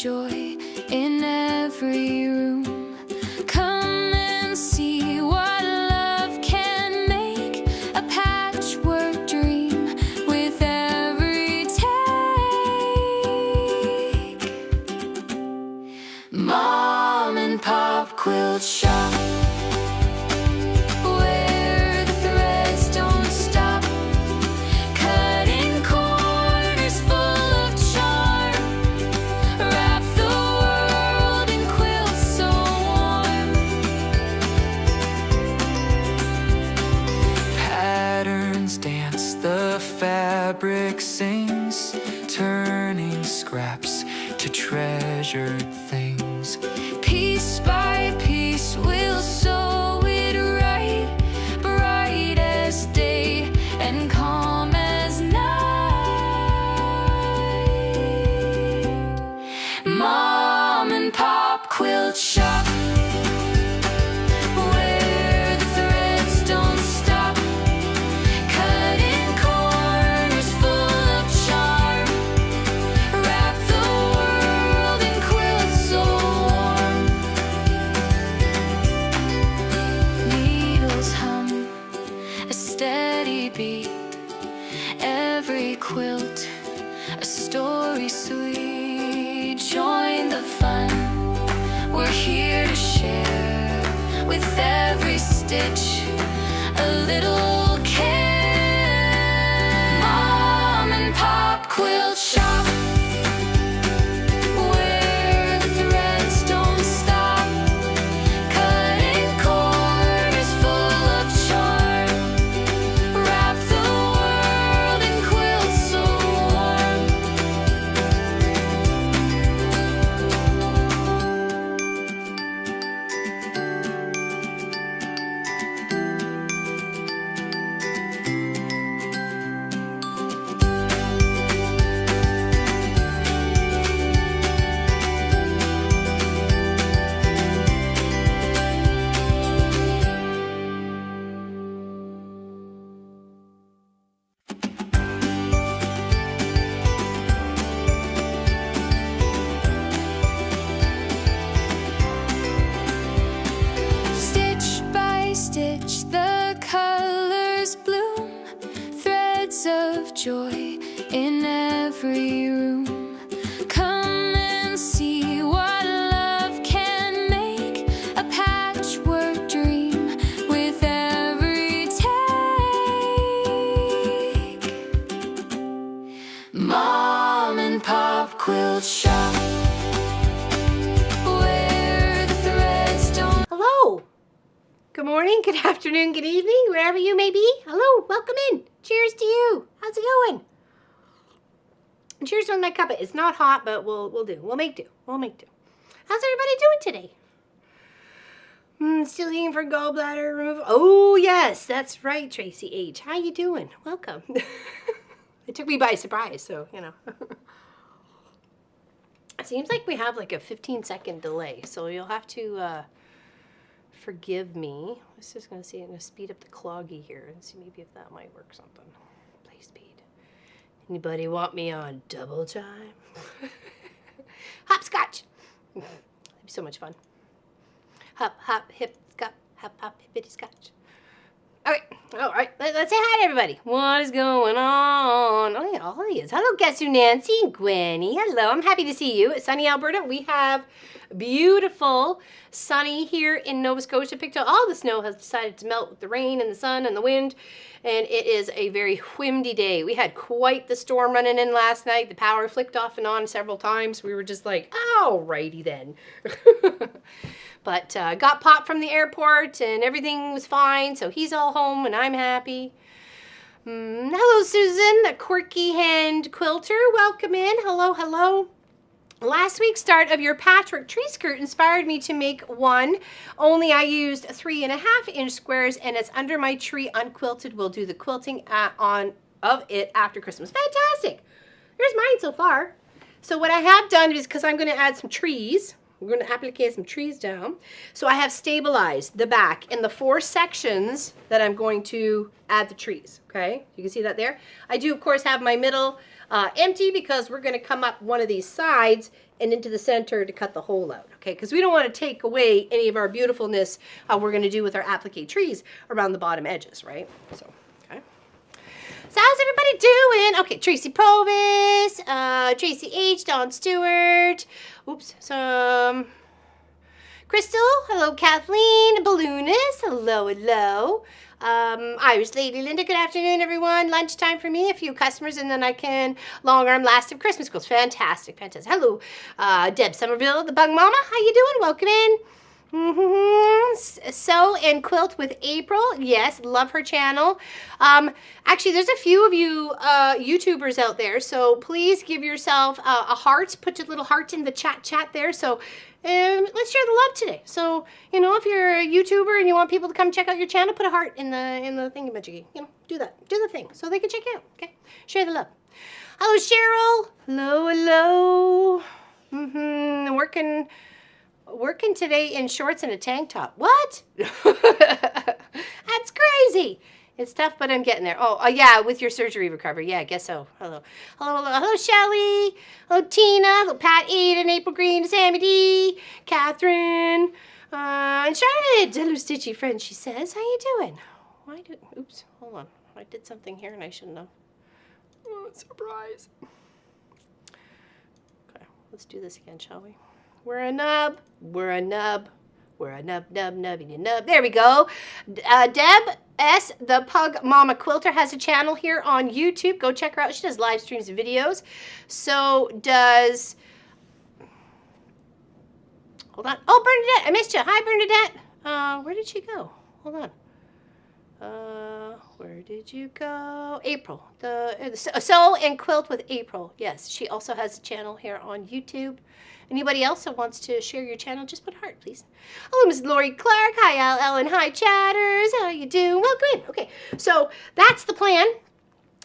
joy in every room. Come and see what love can make, a patchwork dream with every take. Mom and Pop Quilt Shop, where the threads don't stop, cutting corners full of charm, wrap the world in quilts so warm. Patterns dance, the fabric sings, turning scraps to treasured things. Piece by piece we'll sew it right, bright as day and calm as night. Mom and Pop Quilt Shop, where the threads don't stop, cutting corners full of charm, wrap the world in quilts so warm. Needles hum a steady beat, every quilt a story sweet. Join the fun, we're here to share, with every stitch a little care. Mom and Pop Quilt Shop, where the threads don't stop, cutting corners full of charm, wrap the world in quilts so warm. Stitch by stitch the colors bloom, threads of joy in every room. Come and see what love can make, a patchwork dream with every take. Mom and Pop Quilt Shop, where the threads don't. Hello. Good morning, good afternoon, good evening, wherever you may be. Hello, welcome in. Cheers to you. How's it going? Cheers on my cup. It's not hot, but we'll do. We'll make do. We'll make do. How's everybody doing today? Still eating for gallbladder removal. Oh yes, that's right, Tracy H. How you doing? Welcome. It took me by surprise, so you know. It seems like we have like a 15-second delay, so you'll have to forgive me. I was just gonna see, I'm gonna speed up the cloggy here and see maybe if that might work something. Play speed. Anybody want me on double time? Hopscotch. That'd be so much fun. Hop, hop, hip, scotch. Hop, hop, hippity scotch. Okay, all right. Let's say hi to everybody. What is going on? Oh yeah, all of these. Hello, guess who? Nancy and Gwenny. Hello, I'm happy to see you. It's sunny Alberta. We have beautiful sunny here in Nova Scotia. Picked up all the snow has decided to melt with the rain and the sun and the wind, and it is a very windy day. We had quite the storm running in last night. The power flicked off and on several times. We were just like, alrighty then. But got Pop from the airport and everything was fine, so he's all home and I'm happy. Hello, Susan, the quirky hand quilter. Welcome in. Hello, hello. Last week's start of your Patchwork Tree Skirt inspired me to make one, only I used 3.5-inch squares and it's under my tree unquilted. We'll do the quilting of it after Christmas. Fantastic. There's mine so far. So what I have done is, because I'm going to add some trees, We're going to applique some trees down. So I have stabilized the back in the 4 sections that I'm going to add the trees, okay? You can see that there. I do, of course, have my middle empty because we're going to come up one of these sides and into the center to cut the hole out, okay? Because we don't want to take away any of our beautifulness we're going to do with our applique trees around the bottom edges, right? So, okay. So how's everybody doing? Okay, Tracy Provis, Tracy H, Dawn Stewart, oops, some Crystal, hello Kathleen, Balloonist, hello, hello. Irish Lady Linda, good afternoon everyone. Lunchtime for me, a few customers, and then I can long arm last of Christmas quilts. Fantastic, fantastic. Hello, Deb Somerville, the Bug Mama, how you doing? Welcome in. Sew and Quilt with April. Yes, love her channel. Actually, there's a few of you YouTubers out there, so please give yourself a heart. Put your little heart in the chat there. So let's share the love today. So, you know, if you're a YouTuber and you want people to come check out your channel, put a heart in the thingamajiggy. You know, do that. Do the thing so they can check you out. Okay? Share the love. Hello, Cheryl. Hello, hello. Working today in shorts and a tank top. What? That's crazy. It's tough, but I'm getting there. Oh, yeah, with your surgery recovery. Yeah, I guess so. Hello. Hello, hello. Hello, Shelly. Hello, Tina. Hello, Pat Aiden, April Green, Sammy D, Catherine, and Charlotte. Hello, Stitchy friend, she says. How you doing? Oops, hold on. I did something here and I shouldn't have. Oh, surprise. Okay, let's do this again, shall we? We're a nub. We're a nub. We're a nub, nubbity nub. There we go. Deb S, the Pug Mama Quilter, has a channel here on YouTube. Go check her out. She does live streams and videos. So does... Hold on. Oh, Bernadette. I missed you. Hi, Bernadette. Where did she go? Hold on. Where did you go? April. The Sew and Quilt with April. Yes, she also has a channel here on YouTube. Anybody else that wants to share your channel, just put a heart, please. Hello, Miss Lori Clark. Hi, Ellen. Hi, chatters. How you doing? Welcome in. Okay, so that's the plan,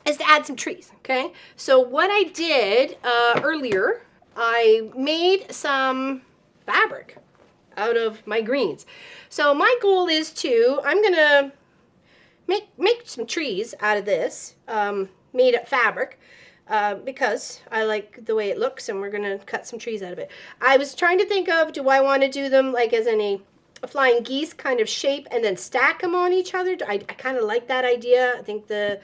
is to add some trees, okay? So what I did earlier, I made some fabric out of my greens. So my goal is I'm going to make some trees out of this made up fabric. Because I like the way it looks, and we're going to cut some trees out of it. I was trying to think of, do I want to do them like as in a flying geese kind of shape and then stack them on each other? I kind of like that idea. I think the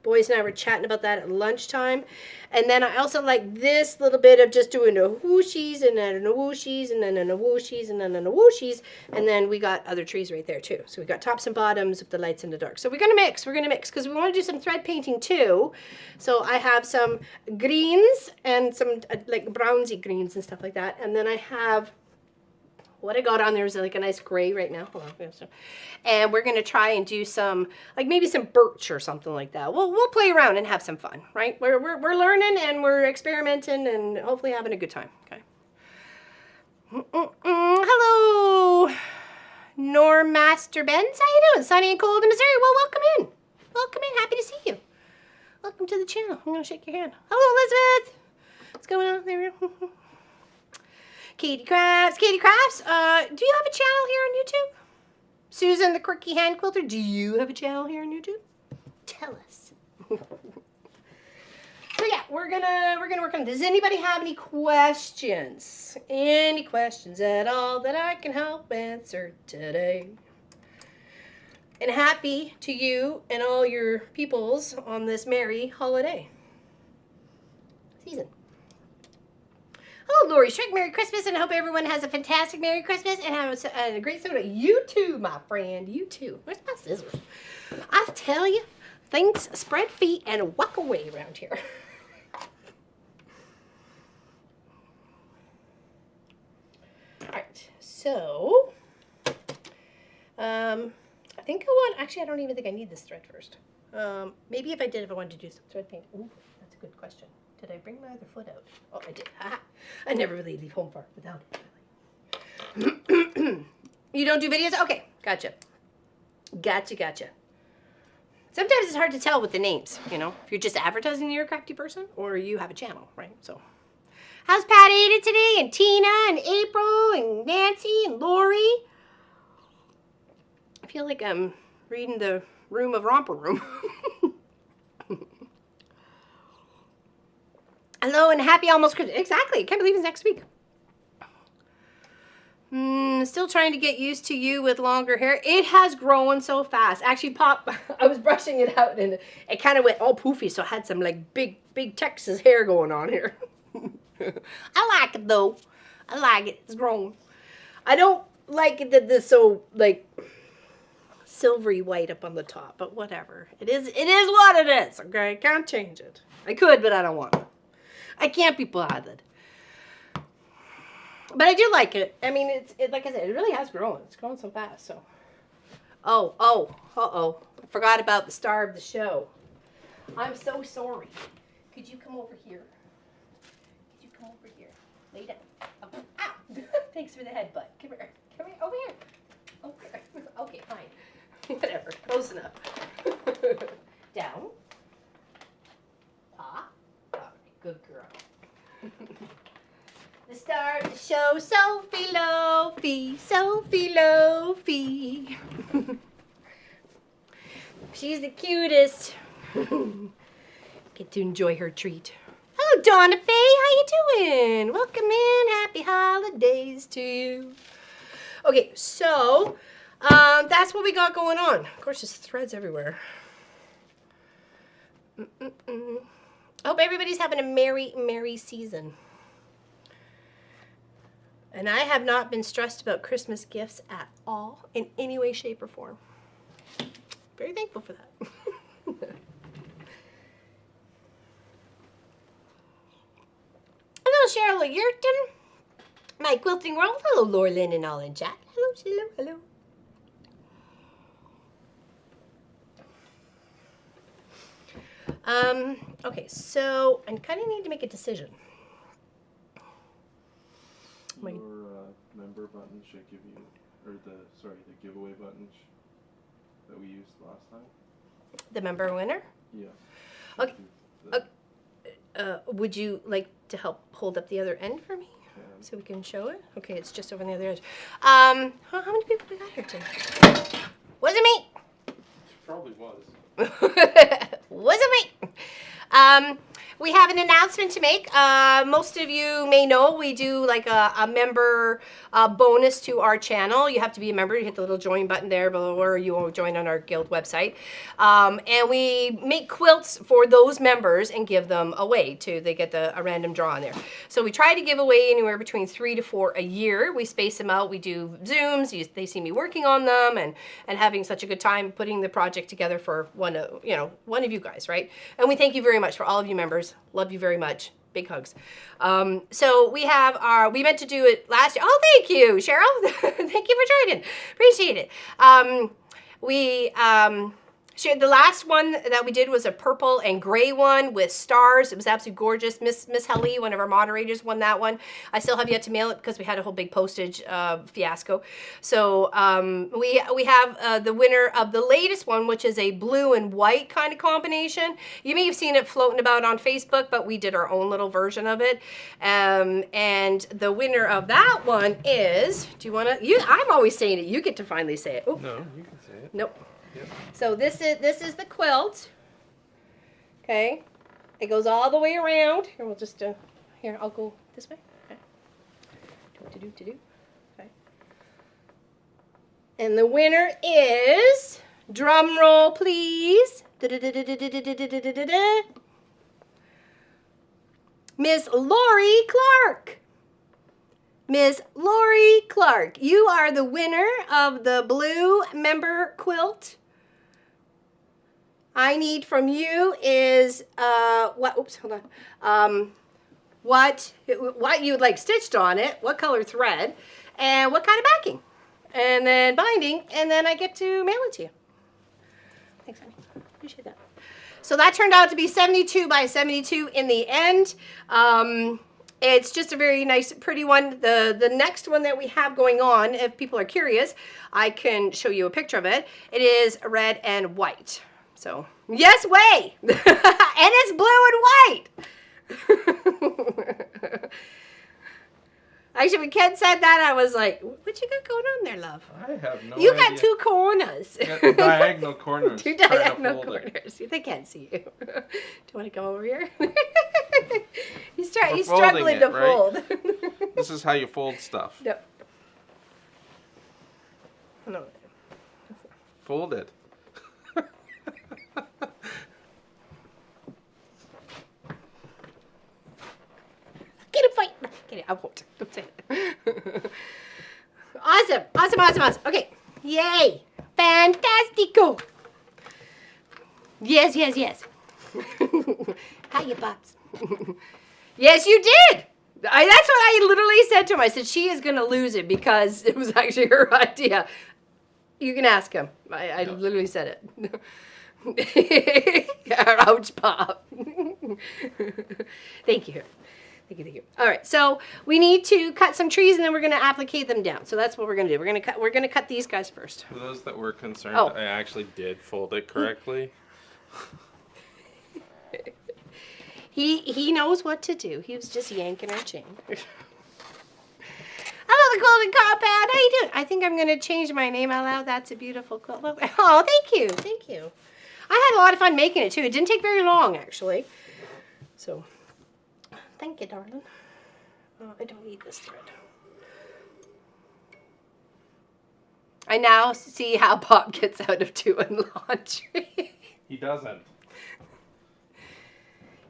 boys and I were chatting about that at lunchtime. And then I also like this little bit of just doing a whooshies and then a whooshies and then a whooshies and then a whooshies. And then we got other trees right there too. So we got tops and bottoms with the lights and the dark. So we're going to mix because we want to do some thread painting too. So I have some greens and some like brownsy greens and stuff like that. And then I have... What I got on there is like a nice gray right now. Hold on. And we're going to try and do some, like maybe some birch or something like that. We'll play around and have some fun, right? We're learning and we're experimenting and hopefully having a good time, okay? Hello, Norm Master Benz. How you doing? Sunny and cold in Missouri. Well, welcome in. Welcome in. Happy to see you. Welcome to the channel. I'm going to shake your hand. Hello, Elizabeth. What's going on? There we go. Katie Crafts. Katie Crafts, do you have a channel here on YouTube? Susan the Quirky Hand Quilter, do you have a channel here on YouTube? Tell us. So yeah, we're gonna work on. Does anybody have any questions? Any questions at all that I can help answer today? And happy to you and all your peoples on this merry holiday season. Hello, Lori Strick. Merry Christmas, and I hope everyone has a fantastic Merry Christmas and have a great summer. You too, my friend. You too. Where's my scissors? I tell you, things spread feet and walk away around here. All right, so I think actually, I don't even think I need this thread first. Maybe if I wanted to do some thread paint. Ooh, that's a good question. Did I bring my other foot out? Oh, I did. Aha. I never really leave home far without it. You don't do videos? Okay, gotcha. Gotcha. Sometimes it's hard to tell with the names, you know, if you're just advertising you're a crafty person or you have a channel, right? So, How's Pat Ada today? And Tina and April and Nancy and Lori? I feel like I'm reading the Room of Romper Room. Hello and happy almost Christmas. Exactly. I can't believe it's next week. Still trying to get used to you with longer hair. It has grown so fast. Actually, Pop, I was brushing it out and it kind of went all poofy. So I had some like big Texas hair going on here. I like it though. I like it. It's grown. I don't like it that this so like silvery white up on the top, but whatever. It is what it is. Okay, I can't change it. I could, but I don't want to. I can't be bothered. But I do like it. I mean, it like I said, it really has grown. It's grown so fast. So, uh-oh. I forgot about the star of the show. I'm so sorry. Could you come over here? Could you come over here? Lay down. Oh, ow. Thanks for the headbutt. Come here. Come here. Over here. Over here. Okay, fine. Whatever. Close enough. Down. Paw. All right. Good girl. The star of the show, Sophie Lofi. She's the cutest. Get to enjoy her treat. Hello, Donna Faye. How you doing? Welcome in. Happy holidays to you. Okay, so that's what we got going on. Of course, there's threads everywhere. I hope everybody's having a merry season. And I have not been stressed about Christmas gifts at all in any way, shape, or form. Very thankful for that. Hello, Cheryl Yurton. My Quilting World. Hello, Laura Lynn and all in chat. Hello. Okay, so I kind of need to make a decision. Your member button should give you, or the giveaway button that we used last time. The member winner? Yeah. Okay. Would you like to help hold up the other end for me? So we can show it? Okay, it's just over on the other edge. How many people we got here today? Wasn't me! Probably was. Wasn't me! We have an announcement to make. Most of you may know we do like a member bonus to our channel. You have to be a member. You hit the little join button there below, or you will join on our guild website. And we make quilts for those members and give them away too. They get a random draw on there. So we try to give away anywhere between 3 to 4 a year. We space them out. We do Zooms. They see me working on them and having such a good time putting the project together for one of you guys, right? And we thank you very much for all of you members. Love you very much. Big hugs. So we meant to do it last year. Oh, thank you, Cheryl. Thank you for joining. Appreciate it. The last one that we did was a purple and gray one with stars. It was absolutely gorgeous. Miss Helly, one of our moderators, won that one. I still have yet to mail it because we had a whole big postage fiasco. So we have the winner of the latest one, which is a blue and white kind of combination. You may have seen it floating about on Facebook, but we did our own little version of it. And the winner of that one is, do you want to? I'm always saying it. You get to finally say it. Ooh. No, you can say it. Nope. Yep. So this is the quilt. Okay, it goes all the way around. Here we'll just here I'll go this way. Okay. Okay. And the winner is, drum roll please, Miss Lori Clark. Miss Lori Clark, you are the winner of the blue member quilt. I need from you is what you'd like stitched on it, what color thread, and what kind of backing, and then binding, and then I get to mail it to you. Thanks, honey. Appreciate that. So that turned out to be 72 by 72 in the end. It's just a very nice, pretty one. The next one that we have going on, if people are curious, I can show you a picture of it. It is red and white. So, yes way! And it's blue and white! Actually, when Ken said that, I was like, what you got going on there, love? I have no You idea. got two corners. Yeah, diagonal corners. Two trying to diagonal fold it. corners. They can't see you. Do you want to come over here? he's We're struggling folding to it, right? fold. This is how you fold stuff. No. No. Fold it. Get a fight. Get it. I won't. Don't say it. Awesome. Awesome, awesome, awesome. Okay. Yay. Fantastico. Yes, yes, yes. Hiya, Pops. Yes, you did. That's what I literally said to him. I said, she is going to lose it because it was actually her idea. You can ask him. I literally said it. Ouch, Pop. Thank you. Thank you, thank you. All right, so we need to cut some trees and then we're going to applicate them down. So that's what we're going to do. We're going to cut these guys first. For those that were concerned, Oh. I actually did fold it correctly. He knows what to do. He was just yanking our chain. Hello, the Golden Compound. How you doing? I think I'm going to change my name out loud. That's a beautiful quilt. Oh, thank you. Thank you. I had a lot of fun making it, too. It didn't take very long, actually. So, thank you, darling. I don't need this thread. I now see how Pop gets out of doing laundry. He doesn't.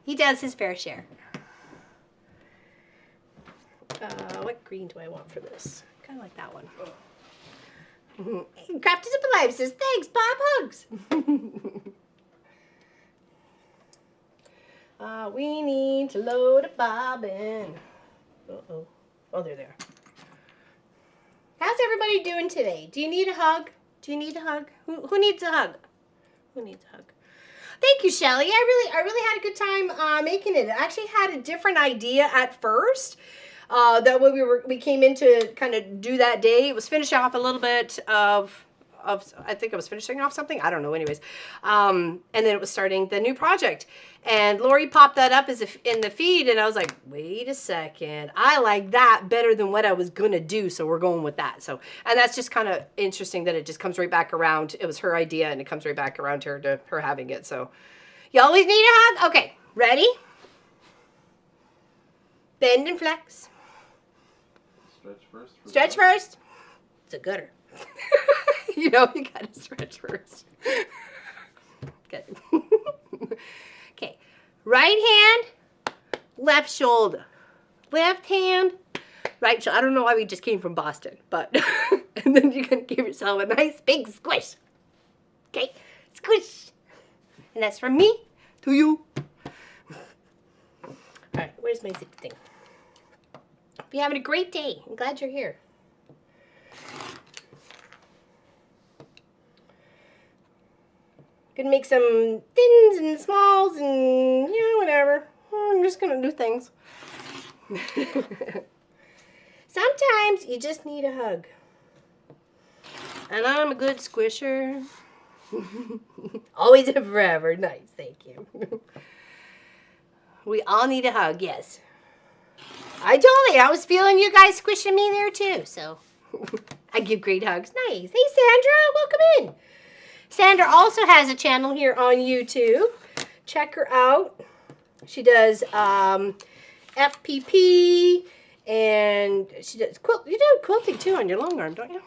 He does his fair share. What green do I want for this? Kind of like that one. Crafted Up Alive says, thanks, Bob Hugs. We need to load a bobbin. Uh-oh. Oh, they're there. How's everybody doing today? Do you need a hug? Do you need a hug? Who needs a hug? Who needs a hug? Thank you, Shelly. I really had a good time making it. I actually had a different idea at first. That when we came in to kind of do that day, it was finishing off a little bit of I think I was finishing off something. I don't know. Anyways, and then it was starting the new project. And Lori popped that up as in the feed, and I was like, wait a second, I like that better than what I was gonna do, so we're going with that. So, and that's just kind of interesting that it just comes right back around. It was her idea, and it comes right back around to her having it. So, you always need a hug. Okay, ready? Bend and flex. Stretch first. Stretch first. It's a gooder. You know, you gotta stretch first. Okay. Okay. Right hand, left shoulder. Left hand, right shoulder. I don't know why we just came from Boston, but and then you're gonna give yourself a nice big squish. Okay, squish. And that's from me to you. All right, where's my zip thing? Hope you're having a great day. I'm glad you're here. Gonna make some thins and smalls and, you know, whatever. I'm just gonna do things. Sometimes you just need a hug. And I'm a good squisher. Always and forever. Nice, thank you. We all need a hug, yes. I was feeling you guys squishing me there too, so I give great hugs. Nice. Hey, Sandra, welcome in. Sandra also has a channel here on YouTube. Check her out. She does FPP and she does you do quilting too on your long arm, don't you?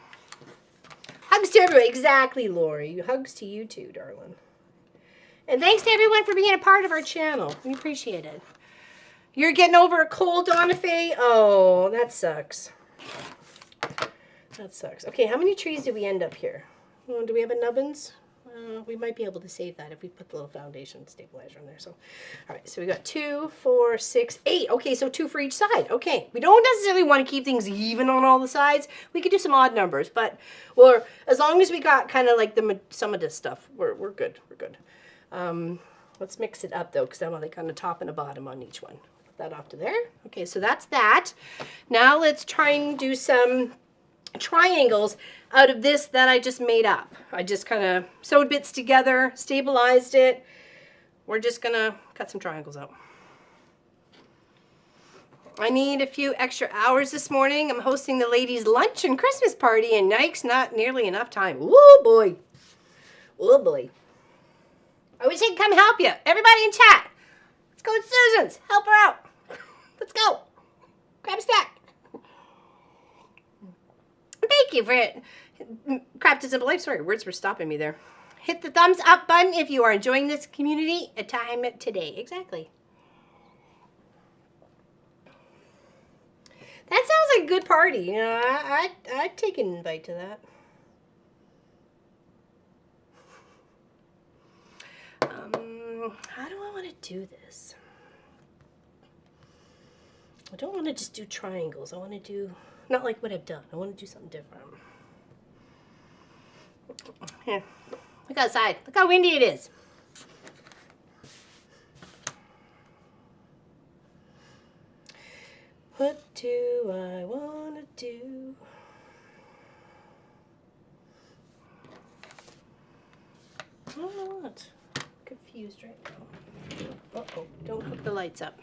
Hugs to everyone. Exactly, Lori. Hugs to you too, darling. And thanks to everyone for being a part of our channel. We appreciate it. You're getting over a cold, Donna Faye? Oh, that sucks. That sucks. Okay, how many trees did we end up here? Do we have a nubbins? We might be able to save that if we put the little foundation stabilizer in there. So, all right, so we got 2, 4, 6, 8. Okay, so 2 for each side. Okay, we don't necessarily want to keep things even on all the sides. We could do some odd numbers, but as long as we got kind of like some of this stuff, we're good. We're good. Let's mix it up though, because I want like kind of top and a bottom on each one. Put that off to there. Okay, so that's that. Now let's try and do some triangles out of this that I just made up. I just kind of sewed bits together, stabilized it. We're just gonna cut some triangles out. I need a few extra hours this morning. I'm hosting the ladies' lunch and Christmas party, and yikes, not nearly enough time. Woo boy. Woo boy. I wish I could come help you. Everybody in chat. Let's go to Susan's. Help her out. Let's go. Grab a stack. Thank you for it. Craft a Simple Life. Sorry, words were stopping me there. Hit the thumbs up button if you are enjoying this community a time today. Exactly. That sounds like a good party. You know, I'd take an invite to that. How do I want to do this? I don't want to just do triangles. I want to do, not like what I've done. I want to do something different. Here, look outside. Look how windy it is. What do I want to do? I don't know what. I'm confused right now. Uh-oh, don't hook the lights up.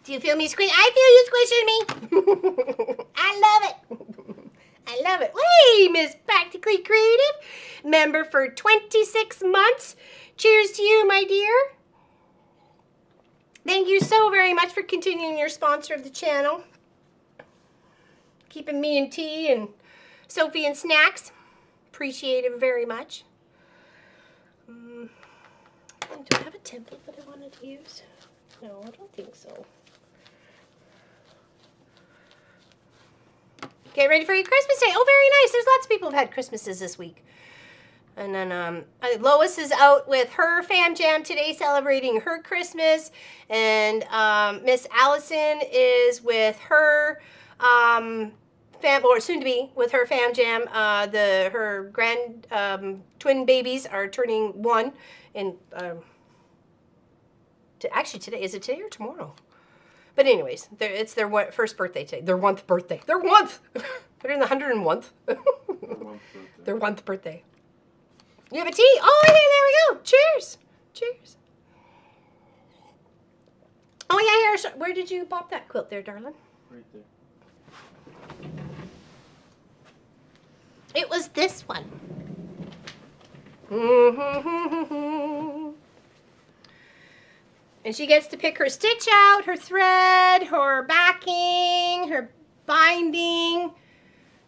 Do you feel me squish? I feel you squishing me. I love it. I love it. Hey, Miss Practically Creative, member for 26 months. Cheers to you, my dear. Thank you so very much for continuing your sponsor of the channel. Keeping me and tea and Sophie and snacks. Appreciate it very much. Do I have a template that I wanted to use? No, I don't think so. Get ready for your Christmas day. Oh, very nice. There's lots of people who've had Christmases this week. And then Lois is out with her fam jam today celebrating her Christmas. And Miss Allison is with her or soon to be with her fam jam. Her grand twin babies are turning 1. And actually today, is it today or tomorrow? But anyways, it's their first birthday today. Their 1th birthday. Their 1th! They're in the 101th. Their 1th birthday. You have a tea? Oh, there we go. Cheers. Cheers. Oh, yeah, here. Where did you pop that quilt there, darling? Right there. It was this one. And she gets to pick her stitch out, her thread, her backing, her binding.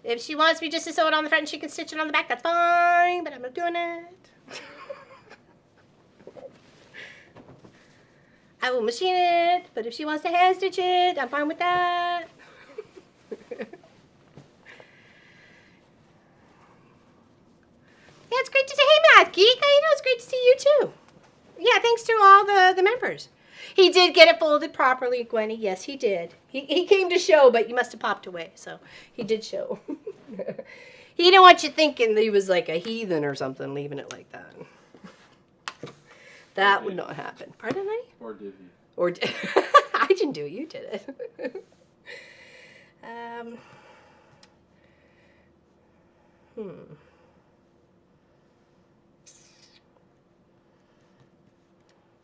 If she wants me just to sew it on the front and she can stitch it on the back, that's fine, but I'm not doing it. I will machine it, but if she wants to hand stitch it, I'm fine with that. Yeah, it's great to see. Hey, Math Geek, how you doing? It's great to see you too. Yeah, thanks to all the members. He did get it folded properly, Gwenny. Yes, he did. He came to show, but you must have popped away. So he did show. He didn't want you thinking that he was like a heathen or something, leaving it like that. That would not happen. Pardon me? Or did he? Or did I didn't do it. You did it.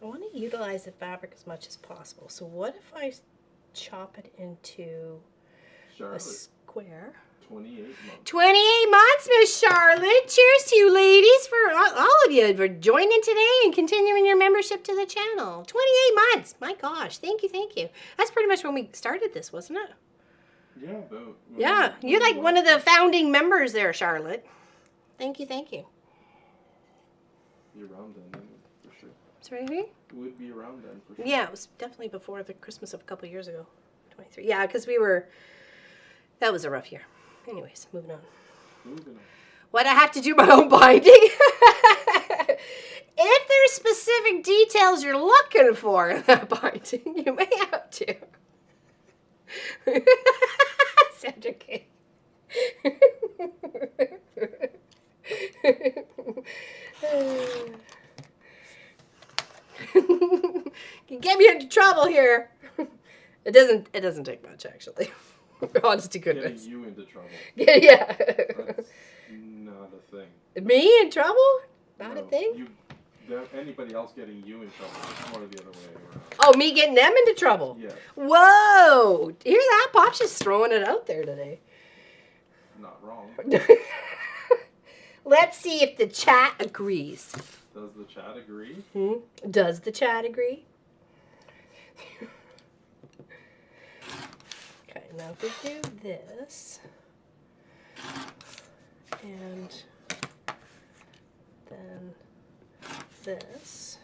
I want to utilize the fabric as much as possible. So what if I chop it into Charlotte, a square? 28 months. 28 months, Miss Charlotte. Cheers to you ladies, for all of you for joining today and continuing your membership to the channel. 28 months. My gosh. Thank you, thank you. That's pretty much when we started this, wasn't it? Yeah, about. Yeah, you're like one of the founding members there, Charlotte. Thank you, thank you. Be around then, for sure. Sorry? It would be around then, for sure. Yeah, it was definitely before the Christmas of a couple years ago. 23. Yeah, because that was a rough year. Anyways, moving on. What, I have to do my own binding? If there's specific details you're looking for in that binding, you may have to. Sandra K. Can get me into trouble here. It doesn't take much, actually. Honest to goodness. Getting you into trouble. Yeah. That's not a thing. Me in trouble? Not No, a thing? You anybody else getting you in trouble. It's more the other way around. Oh, me getting them into trouble? Yeah. Whoa! Hear that? Pop's just throwing it out there today. Not wrong. Let's see if the chat agrees. Does the chat agree? Does the chat agree? Okay, now if we do this, and then this,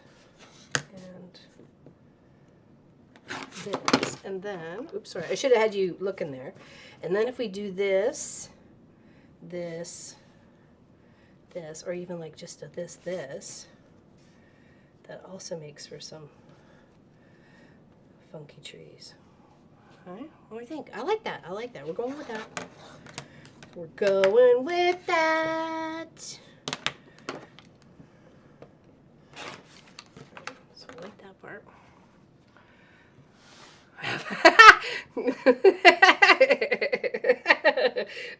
and this, and then, oops, sorry, I should have had you look in there. And then if we do this, this, this, or even like just a this, that also makes for some funky trees. All right, what do you think? I like that. I like that. We're going with that. We're going with that. So I like that part.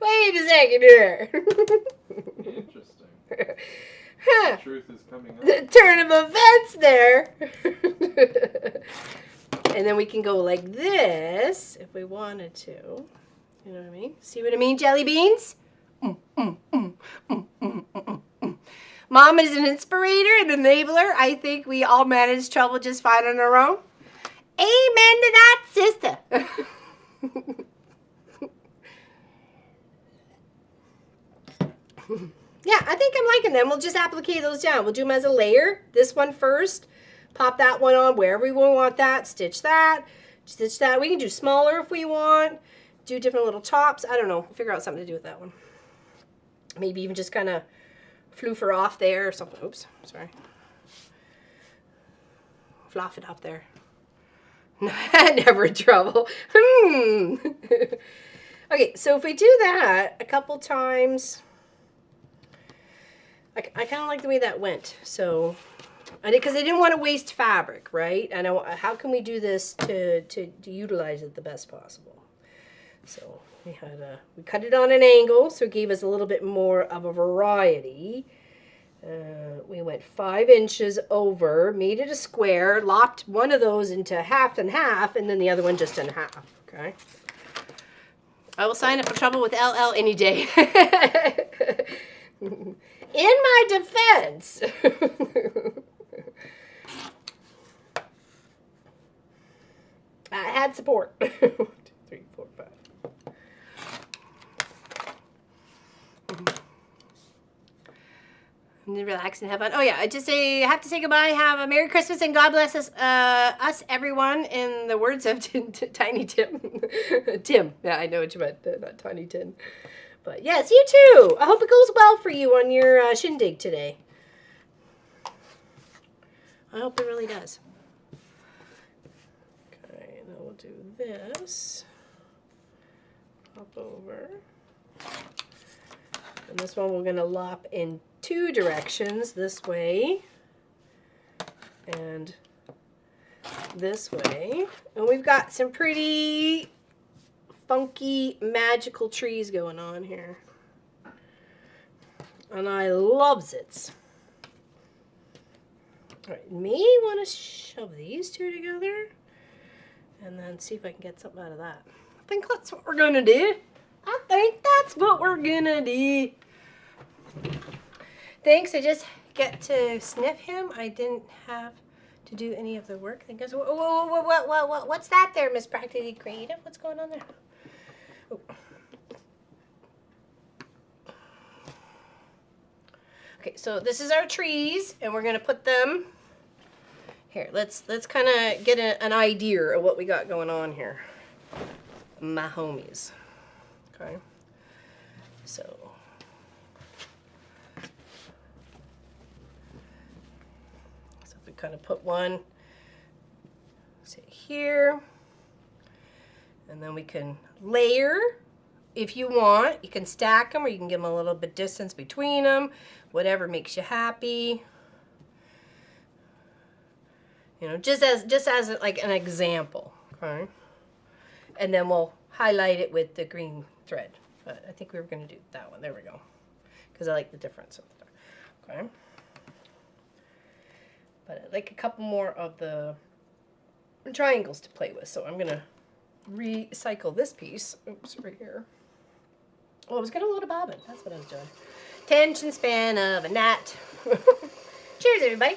Wait a second here. Interesting. Huh. The truth is coming out. The turn of events there. And then we can go like this if we wanted to. You know what I mean? See what I mean, jelly beans? Mom is an inspirator, an enabler. I think we all manage trouble just fine on our own. Amen to that, sister. Yeah, I think I'm liking them. We'll just applicate those down. We'll do them as a layer. This one first. Pop that one on wherever we want that. Stitch that. Stitch that. We can do smaller if we want. Do different little tops. I don't know. Figure out something to do with that one. Maybe even just kind of floof her off there or something. Oops, sorry. Fluff it up there. Never in trouble. Okay, so if we do that a couple times, I kind of like the way that went. So, because I didn't want to waste fabric, right? I know how can we do this to utilize it the best possible. So we cut it on an angle, so it gave us a little bit more of a variety. We went 5 inches over, made it a square, lopped one of those into half and half, and then the other one just in half. Okay. I will sign up for trouble with LL any day. In my defense, I had support. 1, 2, 3, 4, 5. And then relax and have fun. Oh yeah, I just have to say goodbye. Have a Merry Christmas and God bless us, everyone. In the words of Tiny Tim. Tim. Yeah, I know what you meant. Not Tiny Tim. But yes, you too. I hope it goes well for you on your shindig today. I hope it really does. Okay, then we'll do this. Hop over. And this one we're going to lop in 2 directions, this way and this way. And we've got some pretty funky, magical trees going on here. And I loves it. All right, may want to shove these 2 together and then see if I can get something out of that. I think that's what we're going to do. I think that's what we're going to do. Thanks, I just get to sniff him. I didn't have to do any of the work. I guess, what's that there, Miss Practically Creative? What's going on there? Oh. Okay, so this is our trees, and we're gonna put them here. Let's kind of get an idea of what we got going on here, my homies. Okay, so. Kind of put one, say here, and then we can layer if you want. You can stack them, or you can give them a little bit distance between them, whatever makes you happy. You know, just as like an example, okay? And then we'll highlight it with the green thread. But I think we were going to do that one. There we go, because I like the difference of the, okay. like a couple more of the triangles to play with. So I'm gonna recycle this piece. Oops, right here. Oh, I was gonna load a bobbin. That's what I was doing. Attention span of a gnat. Cheers, everybody.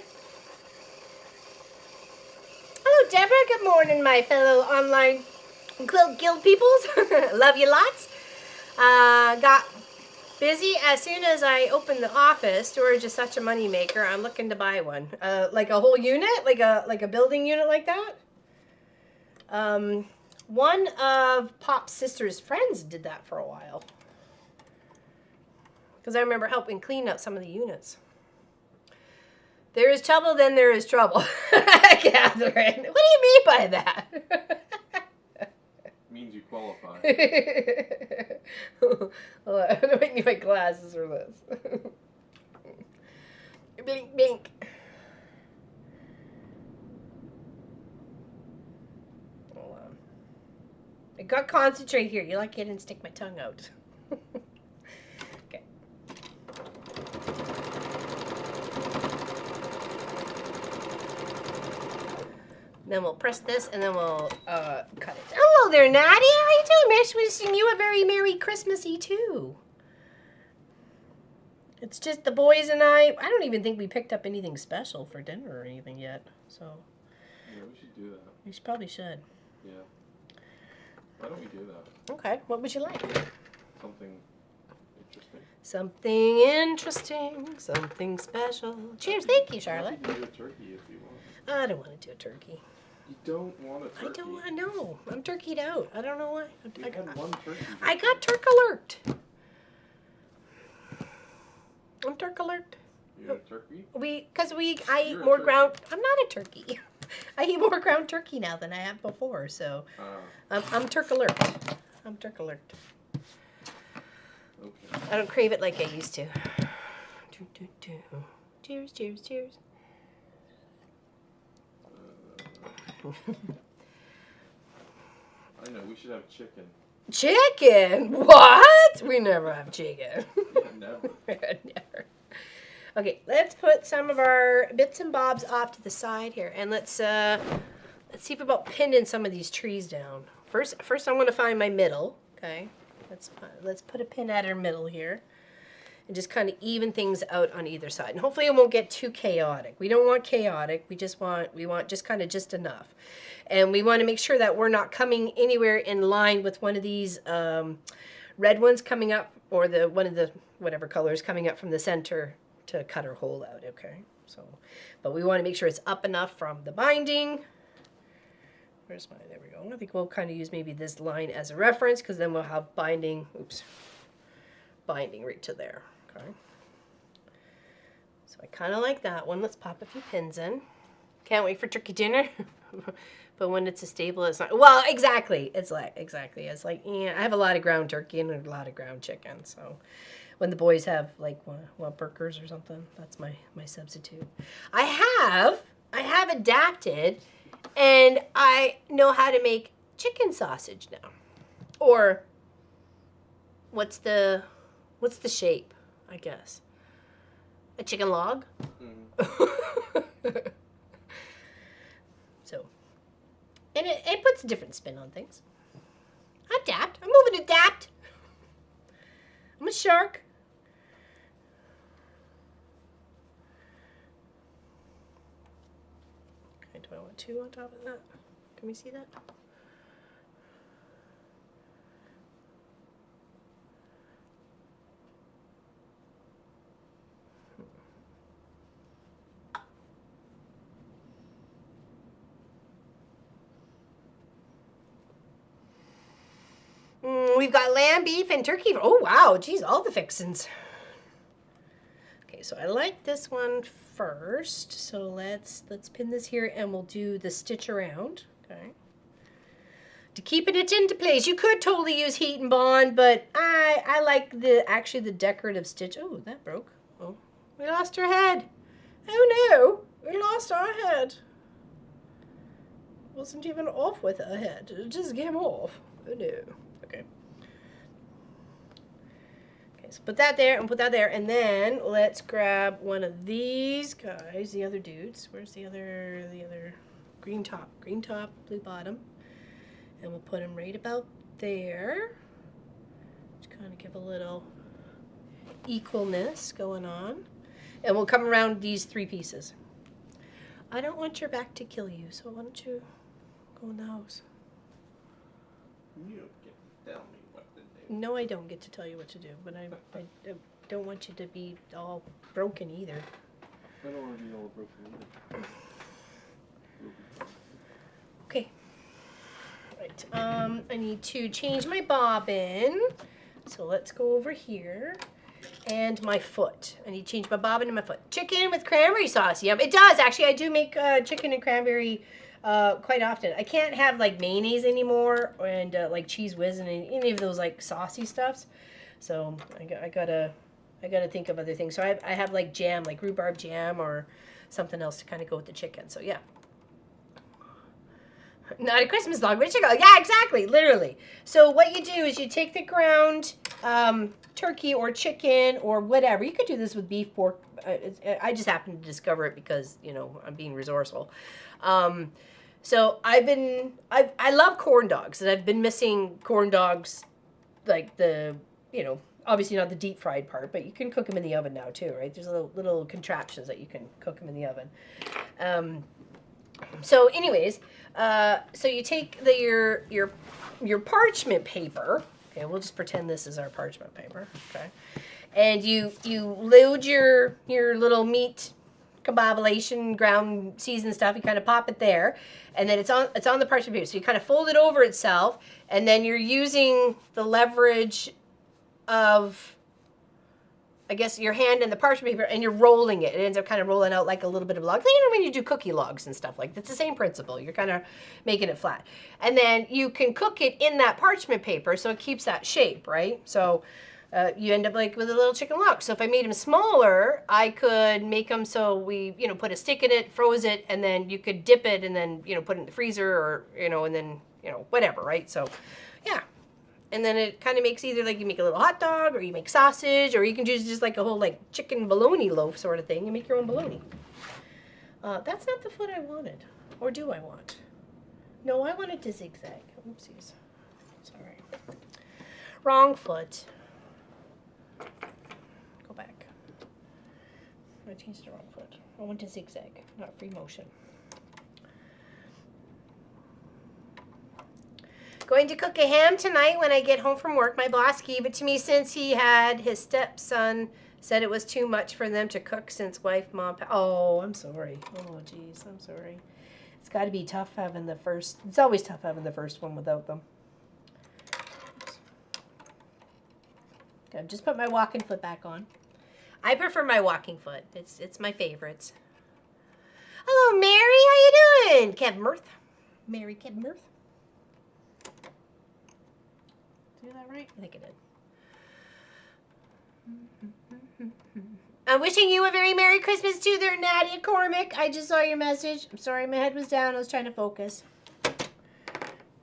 Hello, Deborah. Good morning, my fellow online Quilt Guild peoples. Love you lots. Got busy as soon as I opened the office. Storage is such a money maker. I'm looking to buy one, like a whole unit, like a building unit like that. One of Pop's sister's friends did that for a while, because I remember helping clean out some of the units. There is trouble, then there is trouble. Catherine, what do you mean by that? Means you qualify. Hold on, I'm gonna make my glasses for this. Blink, blink. Hold on. I got concentrate here. You're lucky I didn't stick my tongue out. Okay. Then we'll press this, and then we'll cut it. Hello there, Nadia. How you doing? Miss? Wishing you a very Merry Christmassy too. It's just the boys and I don't even think we picked up anything special for dinner or anything yet. So. Yeah, we should do that. We probably should. Yeah. Why don't we do that? Okay. What would you like? Something interesting. Something interesting. Something special. Cheers. Thank you, Charlotte. You can do a turkey if you want. I don't want to do a turkey. You don't want a turkey? I don't want to know. I'm turkeyed out. I don't know why. We had one turkey. I got Turk alert. I'm Turk alert. You're a turkey? I eat You're more a turkey. ground. I'm not a turkey. I eat more ground turkey now than I have before, so I'm Turk alert. I'm Turk alert. Okay. I don't crave it like I used to. Cheers, cheers, cheers. I know, we should have chicken. Chicken? What? We never have chicken. Never. Never. Okay, let's put some of our bits and bobs off to the side here, and let's see if about pinning some of these trees down. First I'm going to find my middle. Okay, let's put a pin at our middle here, and just kind of even things out on either side. And hopefully it won't get too chaotic. We don't want chaotic. We want just kind of just enough. And we want to make sure that we're not coming anywhere in line with one of these red ones coming up, or one of the whatever colors coming up from the center to cut our hole out, okay? So, but we want to make sure it's up enough from the binding. Where's my, there we go. I think we'll kind of use maybe this line as a reference, because then we'll have binding, binding right to there, okay? So I kind of like that one. Let's pop a few pins in. Can't wait for turkey dinner. But when it's a staple, it's not. Well, exactly. It's like, yeah, I have a lot of ground turkey and a lot of ground chicken. So when the boys have like want burgers or something, that's my substitute. I have adapted, and I know how to make chicken sausage now. Or what's the shape, I guess? A chicken log? Mm. So, and it puts a different spin on things. Adapt. I'm moving to adapt. I'm a shark. Okay, do I want two on top of that? Can we see that? We've got lamb, beef, and turkey. Oh, wow. Geez, all the fixins. Okay, so I like this one first. So let's pin this here, and we'll do the stitch around. Okay. To keep it into place, you could totally use heat and bond, but I like actually the decorative stitch. Oh, that broke. Oh, we lost our head. Oh no, we lost our head. Wasn't even off with a head. It just came off. Oh no. Okay. Okay, so put that there and put that there, and then let's grab one of these guys, the other dudes. Where's the other green top, blue bottom, and we'll put them right about there. Just kind of give a little equalness going on, and we'll come around these 3 pieces. I don't want your back to kill you, so why don't you go in the house? You don't get to tell me what to do. No, I don't get to tell you what to do, but I don't want you to be all broken either. I don't want to be all broken either. Okay. Right. I need to change my bobbin. So let's go over here. And my foot. I need to change my bobbin and my foot. Chicken with cranberry sauce. Yep, it does. Actually, I do make chicken and cranberry quite often. I can't have like mayonnaise anymore and like cheese whiz and any of those like saucy stuffs. So I gotta think of other things. So I have like jam, like rhubarb jam or something else to kind of go with the chicken. So yeah. Not a Christmas log, but a chicken log. Yeah, exactly, literally. So what you do is you take the ground turkey or chicken or whatever. You could do this with beef, pork. I just happened to discover it because, you know, I'm being resourceful. So I love corn dogs, and I've been missing corn dogs, like the, you know, obviously not the deep fried part, but you can cook them in the oven now too, right? There's little contraptions that you can cook them in the oven. So anyways, so you take your parchment paper. Okay, we'll just pretend this is our parchment paper. Okay, and you load your little meat combobulation ground seasoned stuff. You kind of pop it there, and then it's on the parchment paper. So you kind of fold it over itself, and then you're using the leverage of, I guess, your hand and the parchment paper, and you're rolling it. It ends up kind of rolling out like a little bit of log. You know, when you do cookie logs and stuff, like that's the same principle. You're kind of making it flat. And then you can cook it in that parchment paper so it keeps that shape, right? So you end up like with a little chicken log. So if I made them smaller, I could make them so we, you know, put a stick in it, froze it, and then you could dip it and then, you know, put it in the freezer or, you know, and then, you know, whatever, right? So, yeah. And then it kind of makes either like you make a little hot dog or you make sausage, or you can do just like a whole like chicken bologna loaf sort of thing. You make your own bologna. That's not the foot I wanted. Or do I want? No, I wanted to zigzag. Oopsies. Sorry. Wrong foot. Go back. I changed the wrong foot. I want to zigzag, not free motion. Going to cook a ham tonight when I get home from work. My boss gave it to me since he had his stepson said it was too much for them to cook since mom. Oh, I'm sorry. Oh, geez, I'm sorry. It's got to be tough having the first. It's always tough having the first one without them. Okay, just put my walking foot back on. I prefer my walking foot. It's my favorites. Hello, Mary. How you doing? Kev Mirth. Mary Kev Mirth. Did I do that right? I think I did. I'm wishing you a very Merry Christmas too there, Nadia Cormick. I just saw your message. I'm sorry, my head was down. I was trying to focus.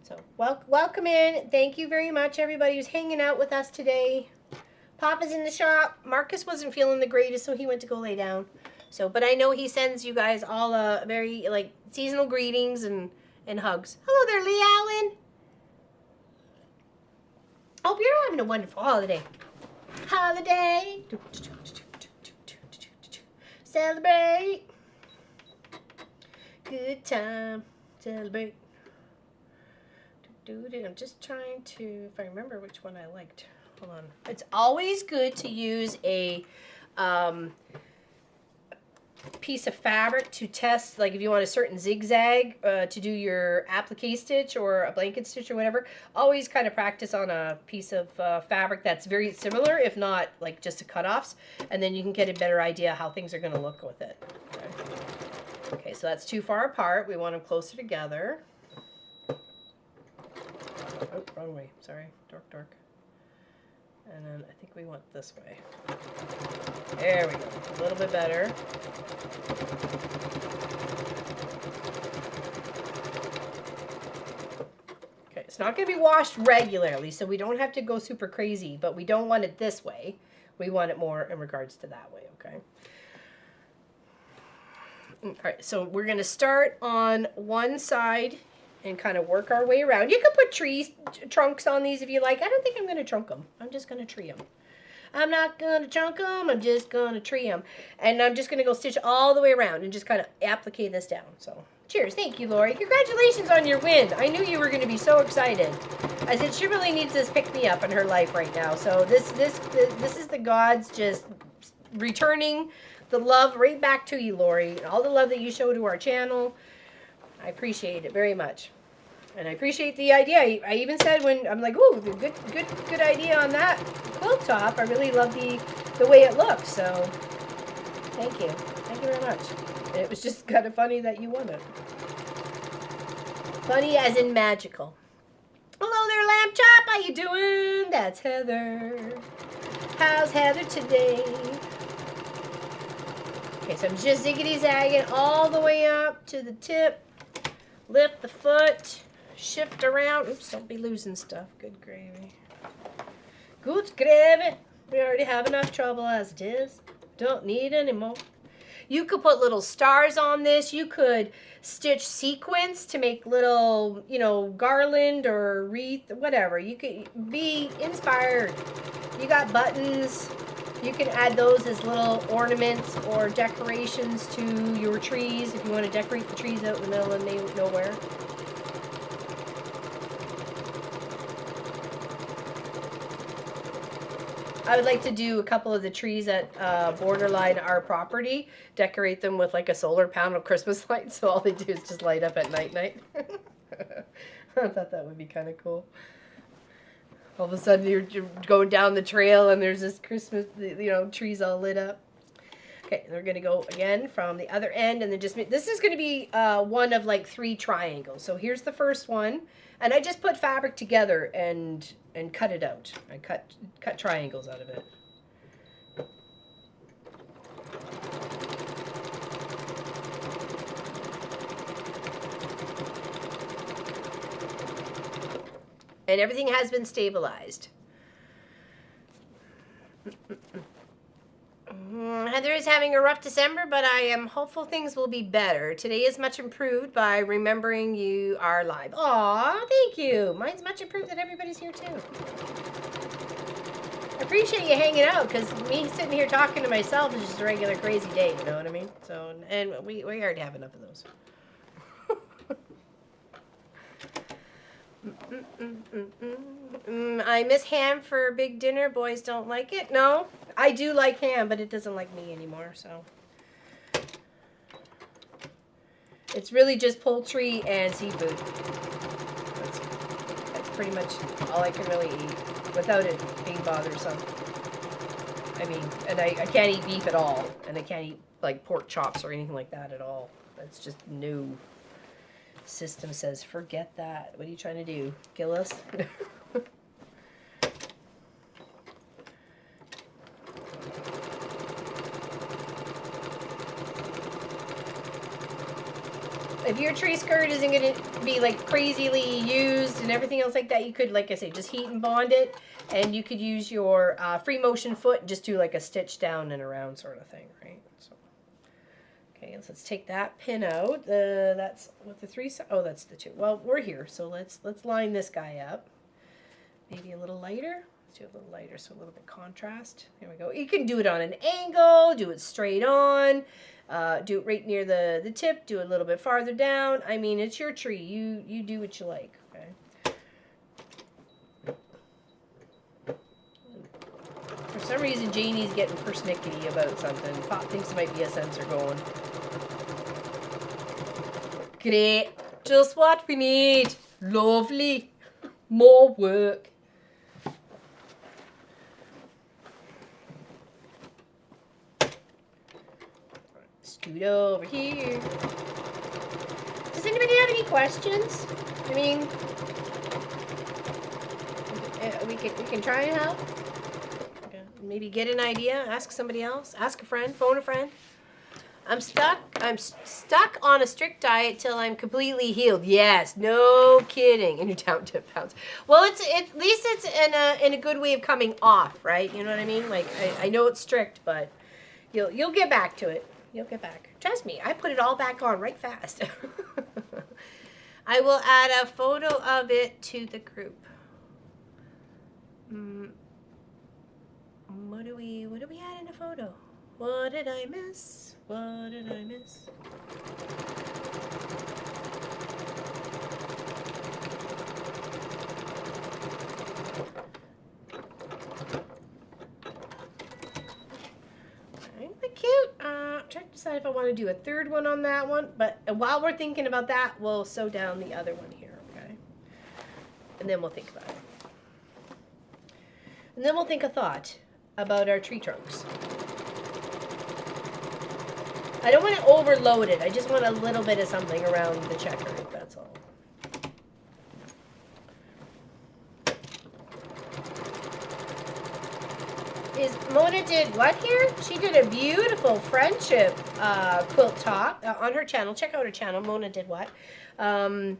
So, welcome in. Thank you very much, everybody who's hanging out with us today. Papa's in the shop. Marcus wasn't feeling the greatest, so he went to go lay down. So, but I know he sends you guys all very, like, seasonal greetings and hugs. Hello there, Lee Allen. Hope you're having a wonderful holiday. Holiday. Celebrate. Good time. Celebrate. I'm just trying to, if I remember which one I liked. Hold on. It's always good to use a piece of fabric to test, like if you want a certain zigzag to do your applique stitch or a blanket stitch or whatever. Always kind of practice on a piece of fabric that's very similar, if not like just a cutoffs, and then you can get a better idea how things are going to look with it. Okay, so that's too far apart. We want them closer together. Oh, wrong way. Sorry. Dork. And then I think we want this way. There we go. A little bit better. Okay, it's not going to be washed regularly, so we don't have to go super crazy, but we don't want it this way. We want it more in regards to that way, okay? All right, so we're going to start on one side and kind of work our way around. You can put tree trunks on these if you like. I don't think I'm going to trunk them. I'm just going to tree them. I'm not going to trunk them. I'm just going to tree them. And I'm just going to go stitch all the way around and just kind of applique this down. So, cheers. Thank you, Lori. Congratulations on your win. I knew you were going to be so excited. I said she really needs this pick-me-up in her life right now. So this is the gods just returning the love right back to you, Lori. All the love that you show to our channel. I appreciate it very much. And I appreciate the idea. I even said when I'm like, ooh, good idea on that quilt top. I really love the way it looks. So thank you. Thank you very much. And it was just kind of funny that you won it. Funny as in magical. Hello there, Lamb Chop. How you doing? That's Heather. How's Heather today? Okay, so I'm just ziggity-zagging all the way up to the tip. Lift the foot. Shift around. Oops, don't be losing stuff. Good gravy. Good gravy. We already have enough trouble as it is. Don't need any more. You could put little stars on this. You could stitch sequins to make little, you know, garland or wreath, whatever. You could be inspired. You got buttons. You can add those as little ornaments or decorations to your trees if you want to decorate the trees out in the middle of nowhere. I would like to do a couple of the trees at borderline our property, decorate them with like a solar panel Christmas light, so all they do is just light up at night. I thought that would be kind of cool. All of a sudden you're going down the trail and there's this Christmas, you know, trees all lit up. Okay, we're going to go again from the other end and then just, this is going to be one of like 3 triangles. So here's the first one. And I just put fabric together and cut it out. I cut triangles out of it. And everything has been stabilized. Heather is having a rough December, but I am hopeful things will be better. Today is much improved by remembering you are live. Aw, thank you. Mine's much improved that everybody's here too. I appreciate you hanging out, because me sitting here talking to myself is just a regular crazy day, you know what I mean? So, and we already have enough of those. I miss ham for big dinner. Boys don't like it. No, I do like ham, but it doesn't like me anymore. So it's really just poultry and seafood. That's pretty much all I can really eat without it being bothersome. I mean, and I can't eat beef at all, and I can't eat like pork chops or anything like that at all. That's just new. System says, forget that. What are you trying to do? Kill us? If your tree skirt isn't going to be like crazily used and everything else like that, you could, like I say, just heat and bond it. And you could use your free motion foot and just do like a stitch down and around sort of thing, right? So. Okay, so let's take that pin out. That's with the 3. Oh, that's the 2. Well, we're here, so let's line this guy up. Maybe a little lighter. Let's do a little lighter, so a little bit contrast. There we go. You can do it on an angle. Do it straight on. Do it right near the tip. Do it a little bit farther down. I mean, it's your tree. You do what you like. Okay. For some reason, Janie's getting persnickety about something. Pop thinks there might be a sensor going. Great. Just what we need. Lovely. More work. Scoot over here. Does anybody have any questions? I mean, we can try and help. Okay. Maybe get an idea. Ask somebody else. Ask a friend. Phone a friend. I'm stuck on a strict diet till I'm completely healed. Yes, no kidding. And you're down 10 pounds. Well, it's at least it's in a good way of coming off, right? You know what I mean? Like I know it's strict, but you'll get back to it. You'll get back. Trust me, I put it all back on right fast. I will add a photo of it to the group. What do we add in a photo? What did I miss? What did I miss? Cute. Trying to decide if I want to do a third one on that one, but while we're thinking about that, we'll sew down the other one here, okay? And then we'll think about it. And then we'll think a thought about our tree trunks. I don't want to overload it. I just want a little bit of something around the checker, that's all. Mona did what here? She did a beautiful friendship quilt top on her channel. Check out her channel. Mona did what? And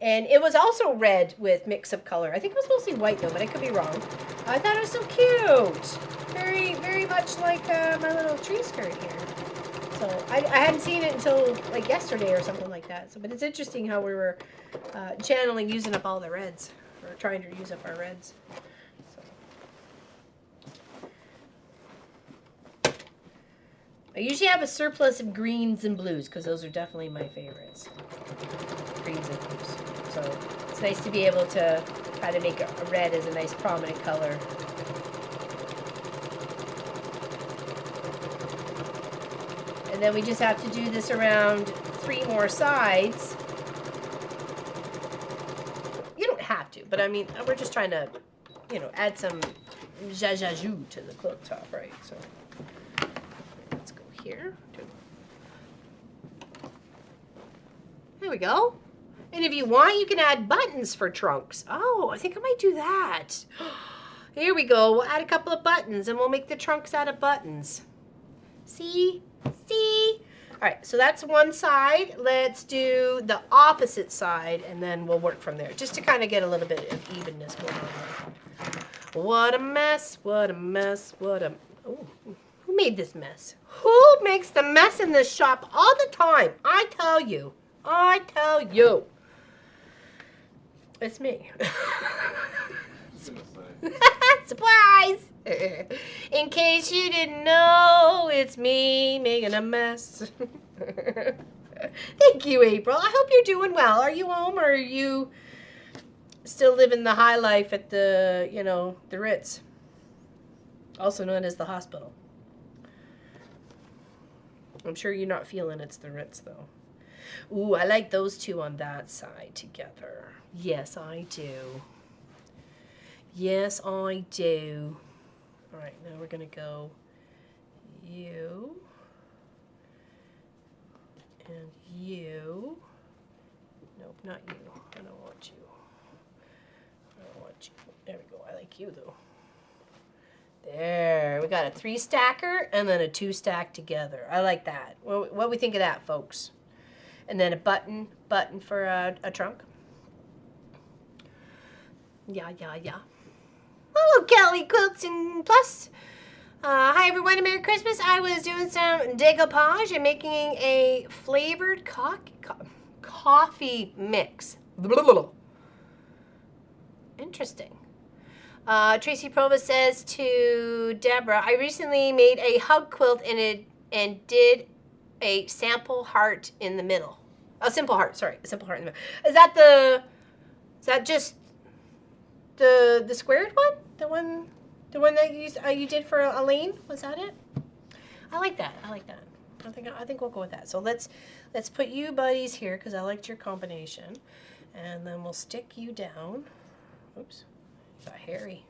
it was also red with mix of color. I think it was mostly white though, but I could be wrong. I thought it was so cute. Very, very much like my little tree skirt here. So I hadn't seen it until like yesterday or something like that. So, but it's interesting how we were channeling using up all the reds, or trying to use up our reds. I usually have a surplus of greens and blues because those are definitely my favorites. Greens and blues. So it's nice to be able to try to make a red as a nice prominent color. And then we just have to do this around 3 more sides. You don't have to, but I mean, we're just trying to, you know, add some zhazhazhou to the quilt top, right? So. Here. There we go. And if you want, you can add buttons for trunks. Oh, I think I might do that. Here we go. We'll add a couple of buttons and we'll make the trunks out of buttons. See? See? All right, so that's one side. Let's do the opposite side and then we'll work from there just to kind of get a little bit of evenness going on. What a mess. What a mess. What a... Oh. Who made this mess? Who makes the mess in this shop all the time? I tell you. I tell you. It's me. Surprise! In case you didn't know, it's me making a mess. Thank you, April. I hope you're doing well. Are you home or are you still living the high life at the, you know, the Ritz? Also known as the hospital. I'm sure you're not feeling it's the Ritz, though. Ooh, I like those two on that side together. Yes, I do. Yes, I do. All right, now we're going to go you and you. Nope, not you. I don't want you. I don't want you. There we go. I like you, though. There, we got a 3 stacker and then a 2 stack together. I like that. What do we think of that, folks? And then a button for a trunk. Yeah. Hello, Kelly Quilting Plus. Hi, everyone, and Merry Christmas. I was doing some decoupage and making a flavored coffee mix. Interesting. Tracy Prova says to Deborah, I recently made a hug quilt and did a sample heart in the middle. A simple heart, sorry. A simple heart in the middle. Is that just the squared one? The one that you did for Elaine? Was that it? I like that. I think we'll go with that. So let's put you buddies here because I liked your combination. And then we'll stick you down. Oops. Got hairy.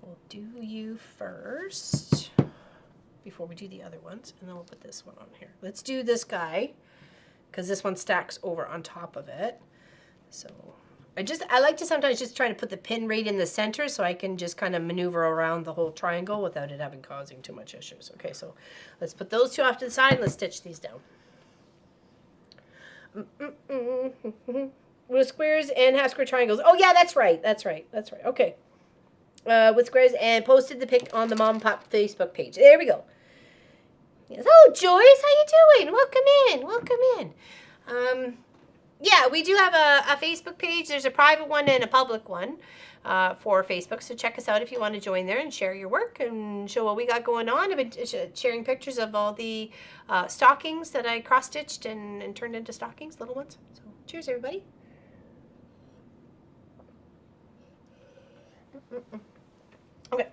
We'll do you first before we do the other ones, and then we'll put this one on here. Let's do this guy because this one stacks over on top of it. So I like to sometimes just try to put the pin right in the center so I can just kind of maneuver around the whole triangle without it causing too much issues. Okay, so let's put those two off to the side and let's stitch these down. With squares and half square triangles. Oh yeah, that's right. Okay. With squares and posted the pic on the Mom and Pop Facebook page. There we go. Yes. Oh, Joyce, how you doing? Welcome in. Yeah, we do have a Facebook page. There's a private one and a public one for Facebook. So check us out if you want to join there and share your work and show what we got going on. I've been sharing pictures of all the stockings that I cross-stitched and turned into stockings, little ones. So cheers, everybody. Okay.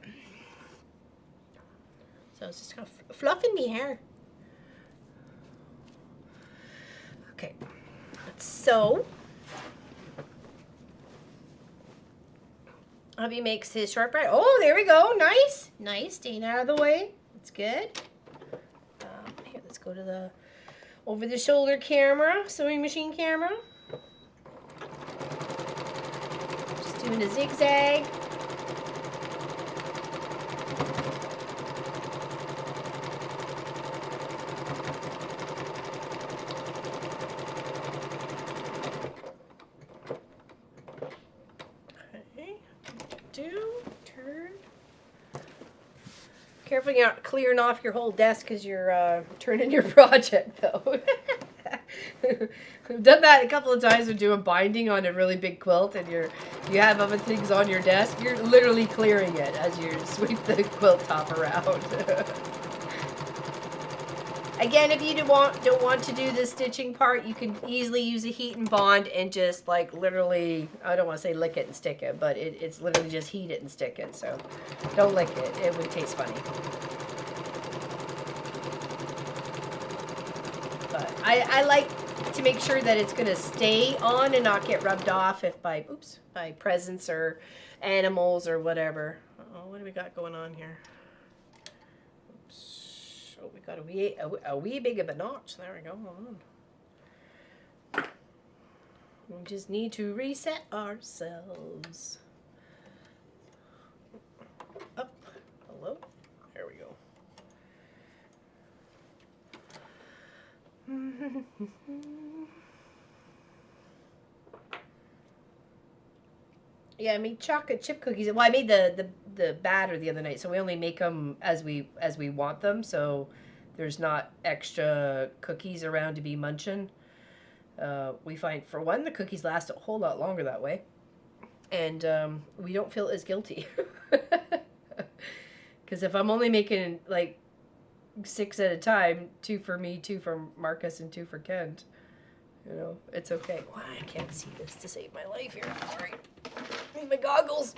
So it's just kind of fluffing me hair. Okay. So, hubby makes his shortbread. Oh, there we go. Nice. Staying out of the way. That's good. Here, let's go to the over-the-shoulder camera, sewing machine camera. Just doing a zigzag. Careful you're not clearing off your whole desk because you're turning your project, though. I've done that a couple of times with doing binding on a really big quilt, and you have other things on your desk. You're literally clearing it as you sweep the quilt top around. Again, if you don't want to do the stitching part, you can easily use a heat and bond and just like literally, I don't want to say lick it and stick it, but it's literally just heat it and stick it. So don't lick it. It would taste funny. But I like to make sure that it's going to stay on and not get rubbed off if by presents or animals or whatever. Uh-oh, what do we got going on here? Oh, we got a wee big of a notch. There we go. Hold on. We just need to reset ourselves. Up. Hello. There we go. Yeah, I made chocolate chip cookies. Well, I made the batter the other night, so we only make them as we want them. So there's not extra cookies around to be munching. We find, for one, the cookies last a whole lot longer that way, and we don't feel as guilty. Because if I'm only making like 6 at a time, 2 for me, 2 for Marcus, and 2 for Kent, you know, it's okay. Well, I can't see this to save my life here. Sorry. I need my goggles.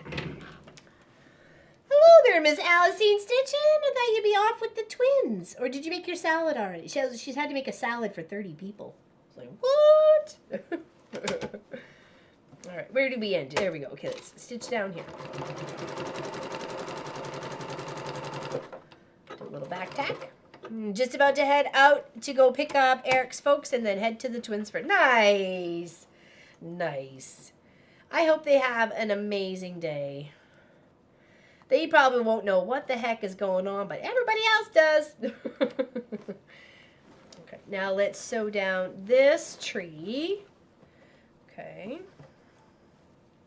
Hello there, Miss Alicine Stitchin'. I thought you'd be off with the twins. Or did you make your salad already? She's had to make a salad for 30 people. I was like, what? All right, where did we end? There we go. Okay, let's stitch down here. Do a little back tack. Just about to head out to go pick up Eric's folks and then head to the twins for nice. I hope they have an amazing day. They probably won't know what the heck is going on, but everybody else does. Okay, now let's sew down this tree. Okay.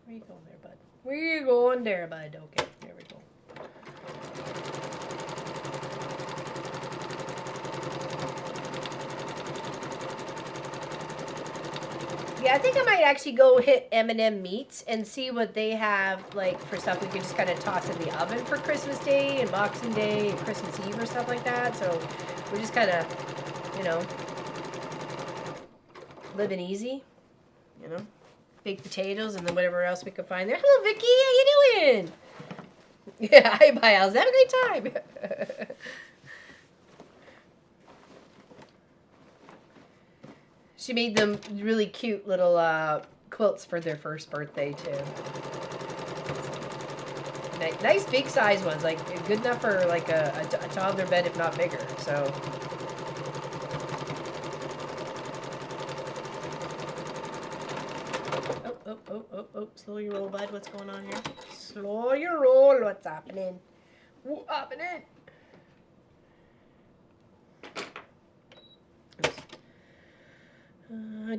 Where you going there, bud? Where you going there, bud? Okay, there we go. Yeah, I think I might actually go hit M&M Meats and see what they have, like, for stuff we can just kind of toss in the oven for Christmas Day and Boxing Day and Christmas Eve or stuff like that. So we're just kind of, you know, living easy, you know, baked potatoes and then whatever else we could find there. Hello, Vicky. How you doing? Yeah, hi, bye, Alice. Have a great time. She made them really cute little quilts for their first birthday, too. Nice big size ones, like good enough for like a toddler bed, if not bigger. So. Oh, oh. Slow your roll, bud. What's going on here? Slow your roll. What's happening? What's happening?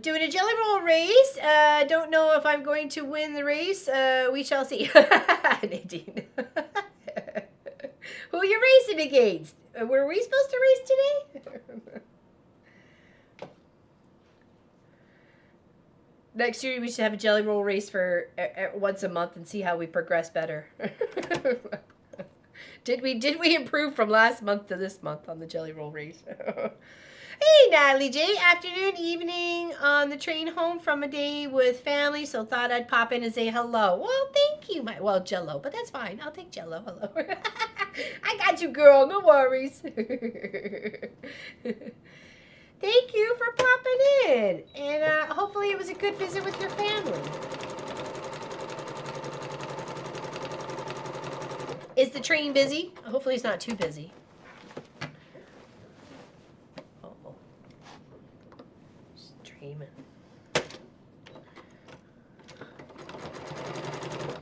Doing a jelly roll race. Don't know if I'm going to win the race. We shall see. Nadine. Who are you racing against? Were we supposed to race today? Next year we should have a jelly roll race for once a month and see how we progress better. Did we improve from last month to this month on the jelly roll race? Hey, Natalie J. Afternoon, evening on the train home from a day with family, so thought I'd pop in and say hello. Well, thank you. Well, Jello, but that's fine. I'll take Jello. Hello. I got you, girl. No worries. Thank you for popping in. And hopefully it was a good visit with your family. Is the train busy? Hopefully it's not too busy.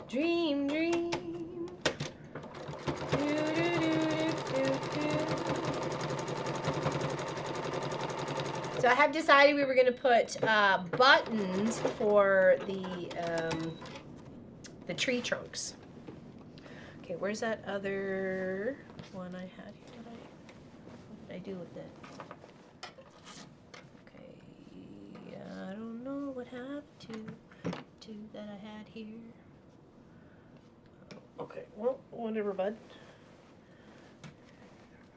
Dream, dream. So I have decided we were going to put buttons for the tree trunks. Okay, where's that other one I had here? What did I do with it? Okay, I don't know what happened to that I had here. Okay, well, whatever, bud.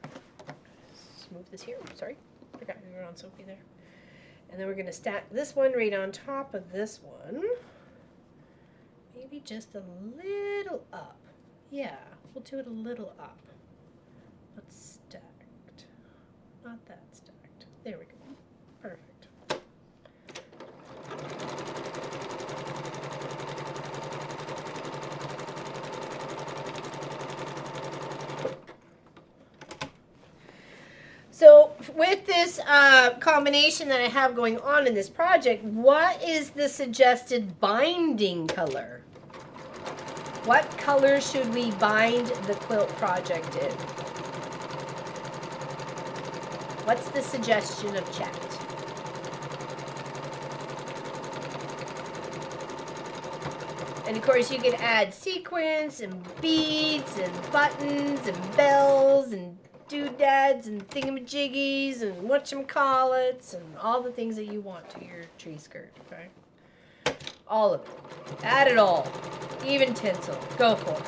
Let's move this here. Sorry, forgot we were on Sophie there. And then we're going to stack this one right on top of this one. Maybe just a little up. Yeah, we'll do it a little up. But stacked. Not that stacked. There we go. Perfect. So with this combination that I have going on in this project, what is the suggested binding color? What color should we bind the quilt project in? What's the suggestion of chat? And of course you can add sequins and beads and buttons and bells and doodads and thingamajiggies and whatchamacallits and all the things that you want to your tree skirt, okay? All of it. Add it all. Even tinsel. Go for it.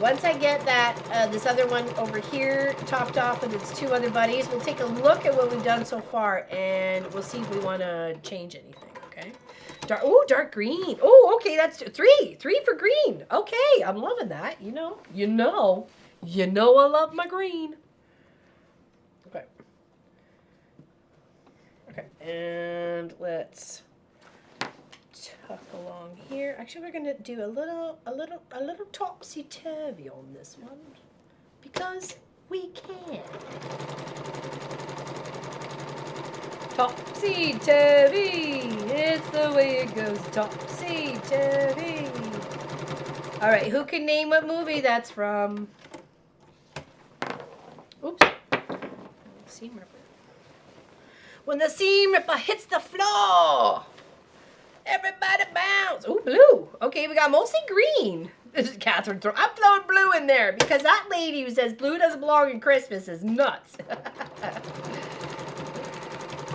Once I get that, this other one over here topped off with its two other buddies, we'll take a look at what we've done so far and we'll see if we want to change anything, okay? Dark green. Oh, okay, that's three for green. Okay, I'm loving that. You know I love my green. Okay, and let's tuck along here. Actually, we're gonna do a little topsy-turvy on this one because we can. Topsy-turvy, it's the way it goes. Topsy-turvy. All right, who can name what movie that's from? Oops. Seam ripper. When the seam ripper hits the floor, everybody bounce. Oh, blue. Okay, we got mostly green. This is Catherine. I'm throwing blue in there because that lady who says blue doesn't belong in Christmas is nuts.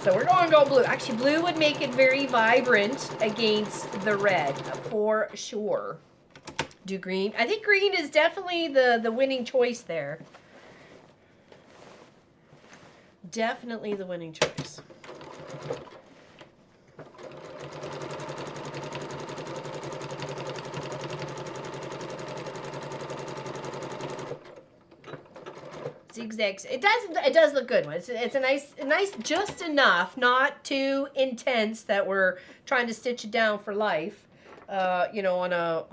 So we're going to go blue. Actually, blue would make it very vibrant against the red for sure. Do green. I think green is definitely the winning choice there. Definitely the winning choice. Zigzags. It does look good. It's a nice, just enough, not too intense that we're trying to stitch it down for life. you know, on a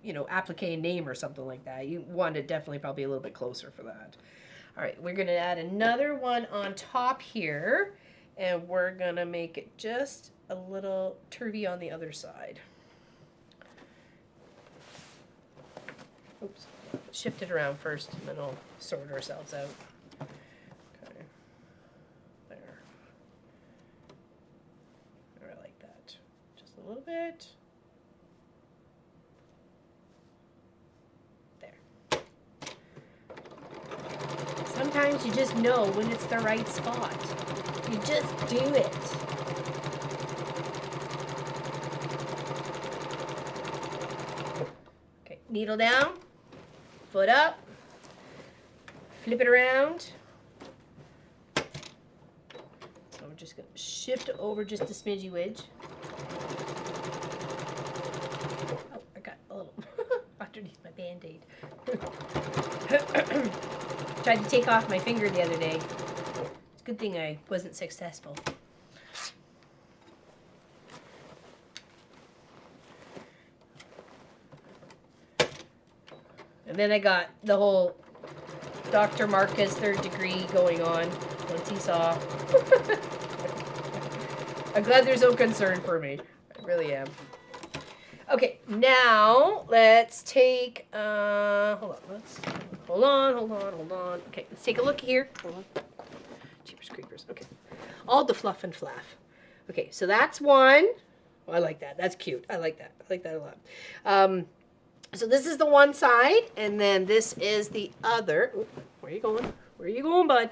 you know, applique name or something like that. You want it definitely probably a little bit closer for that. All right, we're gonna add another one on top here, and we're gonna make it just a little turvy on the other side. Oops, shift it around first, and then we'll sort ourselves out. Okay, there. I like that. Just a little bit. There. Sometimes you just know when it's the right spot. You just do it. Okay, needle down, foot up, flip it around. So we're just going to shift over just a smidgy wedge. Oh, I got a little underneath my Band-Aid. Tried to take off my finger the other day. It's a good thing I wasn't successful. And then I got the whole Dr. Marcus 3rd degree going on once he saw. I'm glad there's no concern for me. I really am. Okay, now let's take, hold on. Okay, let's take a look here. Hold on. Jeepers creepers. Okay. All the fluff and flaff. Okay, so that's one. Oh, I like that. That's cute. I like that. I like that a lot. So this is the one side, and then this is the other. Ooh, where are you going? Where are you going, bud?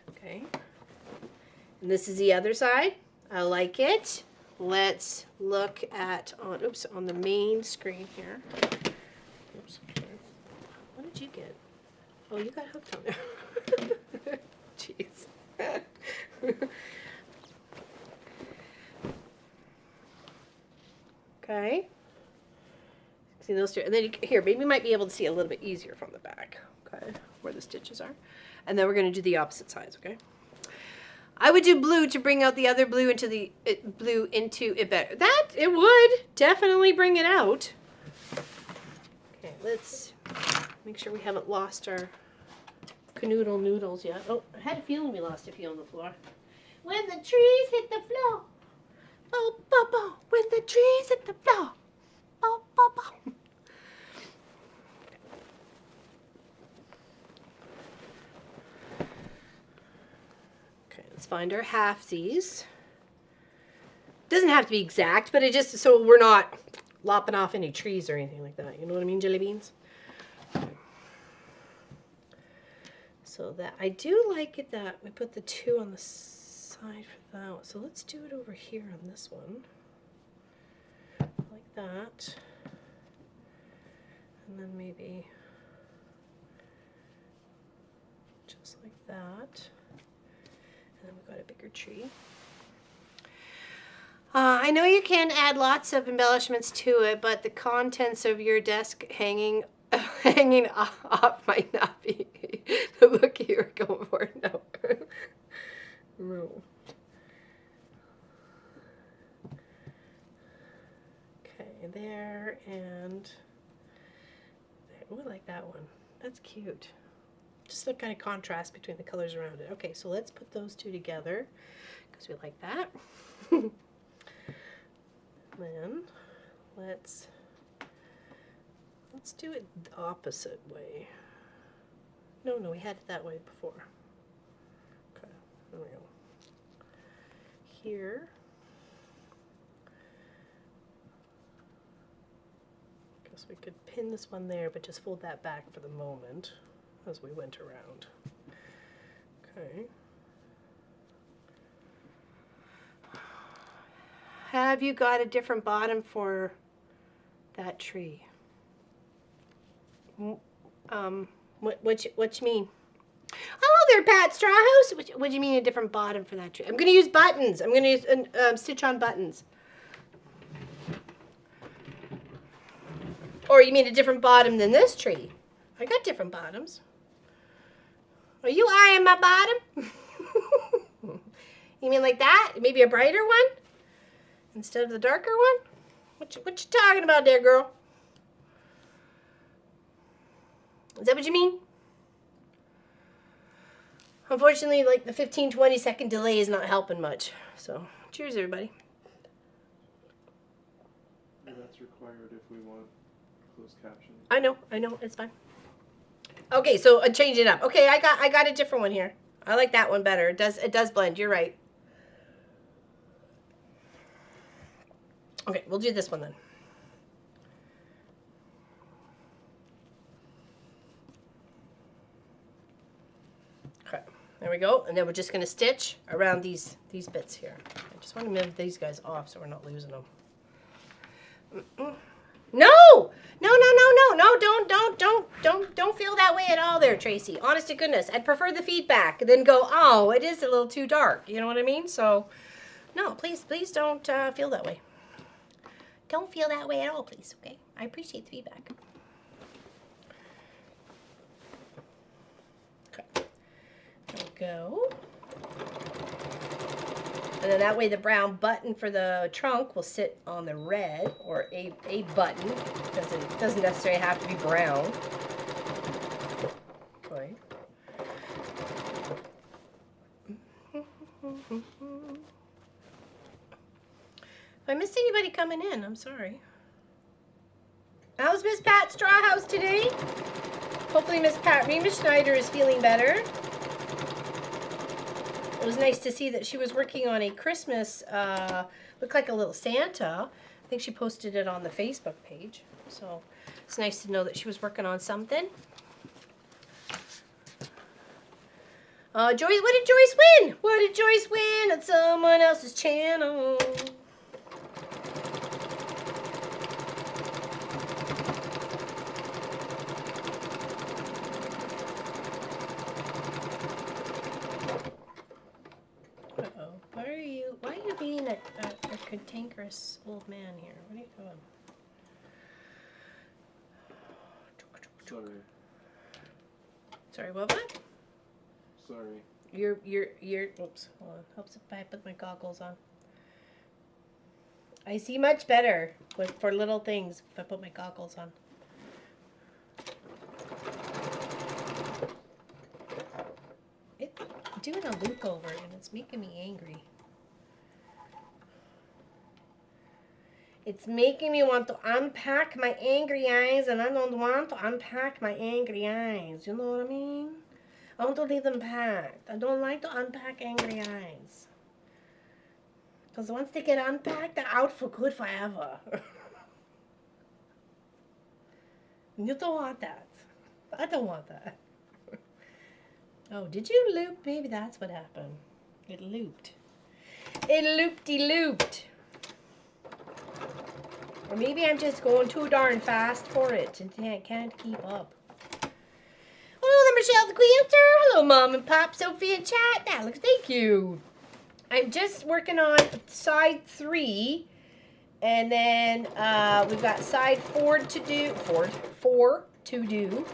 Okay. And this is the other side. I like it. Let's look at on the main screen here. Oops. What did you get? Oh, you got hooked on there. Jeez. Okay. See those two, and then here, maybe you might be able to see a little bit easier from the back. Okay, where the stitches are, and then we're going to do the opposite sides. Okay. I would do blue to bring out the other blue into it better. That it would definitely bring it out. Okay, let's make sure we haven't lost our canoodle noodles yet. Oh, I had a feeling we lost a few on the floor. When the trees hit the floor. Oh, bo, when the trees hit the floor. Oh, bo. Okay, let's find our halfsies. Doesn't have to be exact, but it just so we're not lopping off any trees or anything like that. You know what I mean, jelly beans? Okay. So that I do like it that we put the two on the side for that one. So let's do it over here on this one. Like that. And then maybe just like that. And then we've got a bigger tree. I know you can add lots of embellishments to it, but the contents of your desk hanging off might not be the look you were going for. No. No. Okay, there and there. Oh, I like that one. That's cute. Just the kind of contrast between the colors around it. Okay, so let's put those two together because we like that. Then let's do it the opposite way. No, we had it that way before. Okay, there we go. Here. Guess we could pin this one there, but just fold that back for the moment as we went around. Okay. Have you got a different bottom for that tree? What you mean? Hello there, Pat Strawhouse. What do you mean a different bottom for that tree? I'm going to use buttons. I'm going to use stitch on buttons. Or you mean a different bottom than this tree? I got different bottoms. Are you eyeing my bottom? You mean like that? Maybe a brighter one? Instead of the darker one? What you talking about there, girl? Is that what you mean? Unfortunately, like the 15-20 second delay is not helping much. So, cheers, everybody. That's required if we want closed captioning. I know, it's fine. Okay, so change it up. Okay, I got a different one here. I like that one better. It does blend. You're right. Okay, we'll do this one then. Okay, there we go. And then we're just gonna stitch around these bits here. I just want to move these guys off so we're not losing them. No, don't feel that way at all there, Tracy. Honest to goodness, I'd prefer the feedback than go, oh, it is a little too dark. You know what I mean? So, no, please don't feel that way. Don't feel that way at all, please, okay? I appreciate the feedback. Okay, there we go. And then that way the brown button for the trunk will sit on the red, or a button. Doesn't necessarily have to be brown. Okay. If I missed anybody coming in, I'm sorry. How's Miss Pat Strawhouse today? Hopefully Miss Pat Remus Schneider is feeling better. It was nice to see that she was working on a Christmas, looked like a little Santa. I think she posted it on the Facebook page. So it's nice to know that she was working on something. Joyce, what did Joyce win? What did Joyce win on someone else's channel? Why are you being a cantankerous old man here? What are you doing? Sorry. Sorry, what? Sorry. You're, oops, hold on. Helps if I put my goggles on. I see much better for little things if I put my goggles on. It's doing a loop over and it's making me angry. It's making me want to unpack my angry eyes, and I don't want to unpack my angry eyes. You know what I mean? I want to leave them packed. I don't like to unpack angry eyes. Because once they get unpacked, they're out for good forever. You don't want that. I don't want that. Oh, did you loop? Maybe that's what happened. It looped. It looped-de-looped. Or maybe I'm just going too darn fast for it and can't keep up. Hello, Michelle the Quilter. Hello, Mom and Pop, Sophie and chat. Alex, thank you. I'm just working on side 3, and then we've got side 4 to do. 4 to do.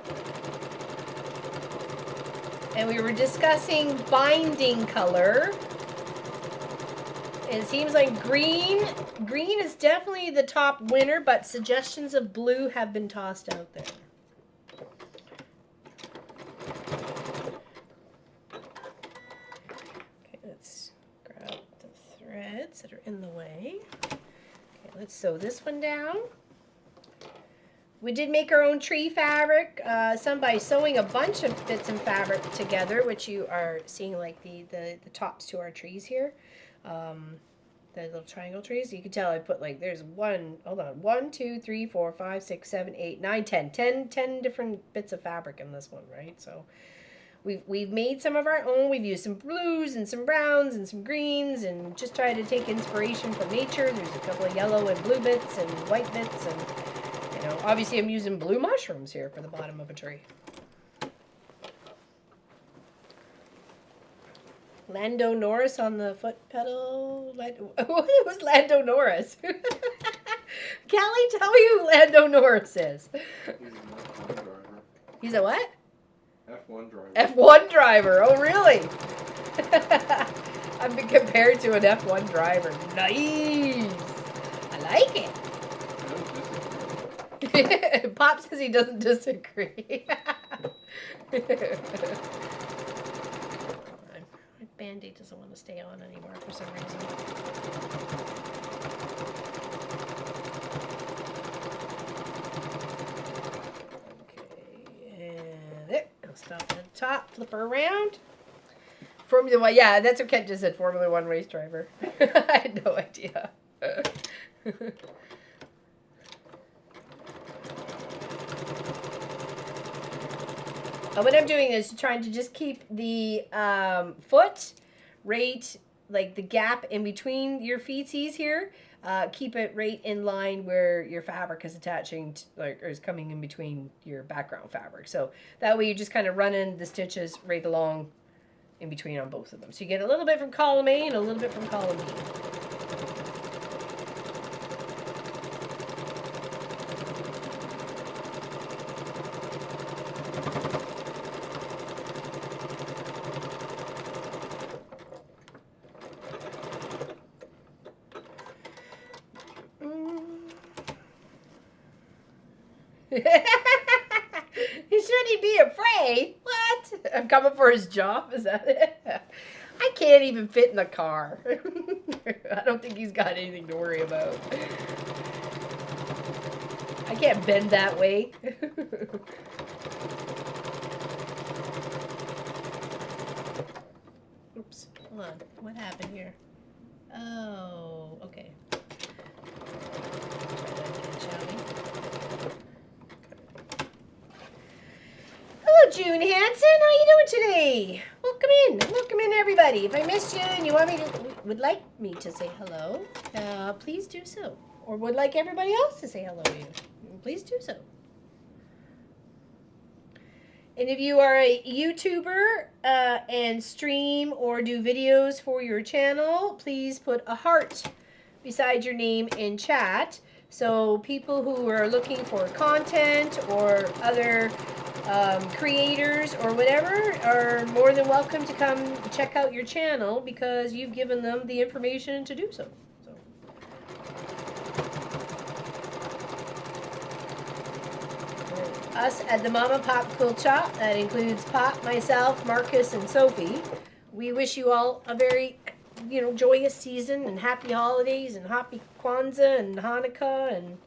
And we were discussing binding color. It seems like green is definitely the top winner, but suggestions of blue have been tossed out there. Okay, let's grab the threads that are in the way. Okay, let's sew this one down. We did make our own tree fabric, some by sewing a bunch of bits of fabric together, which you are seeing like the tops to our trees here. The little triangle trees. You can tell I put like, there's 1, 2, 3, 4, 5, 6, 7, 8, 9, 10 different bits of fabric in this one, right? So we've made some of our own. We've used some blues and some browns and some greens and just tried to take inspiration from nature. There's a couple of yellow and blue bits and white bits, and you know, obviously I'm using blue mushrooms here for the bottom of a tree. Lando Norris on the foot pedal. It was Lando Norris. Kelly, tell me who Lando Norris is. He's an F1 driver. He's a what? F1 driver. F1 driver. Oh, really? I've been compared to an F1 driver. Nice. I like it. Pop says he doesn't disagree. My Band-Aid doesn't want to stay on anymore for some reason. Okay, and there. I'll stop at the top, flip her around. Formula One, yeah, that's what Kent just said, Formula One race driver. I had no idea. What I'm doing is trying to just keep the foot right, like the gap in between your feetsies here. Keep it right in line where your fabric is attaching, or is coming in between your background fabric. So that way you're just kind of running the stitches right along in between on both of them. So you get a little bit from column A and a little bit from column B. Should he be afraid? What? I'm coming for his job? Is that it? I can't even fit in the car. I don't think he's got anything to worry about. I can't bend that way. Oops. Hold on. What happened here? Oh, okay. Try that again, shall we? Hello, June Hansen. How you doing today? Welcome in, everybody. If I missed you and you want me to, would like me to say hello, please do so. Or would like everybody else to say hello to you, please do so. And if you are a YouTuber and stream or do videos for your channel, please put a heart beside your name in chat. So people who are looking for content or other creators or whatever are more than welcome to come check out your channel because you've given them the information to do so. Us at the Mama Pop Quilt Shop, that includes Pop, myself, Marcus, and Sophie. We wish you all a very, joyous season and happy holidays and happy Kwanzaa and Hanukkah and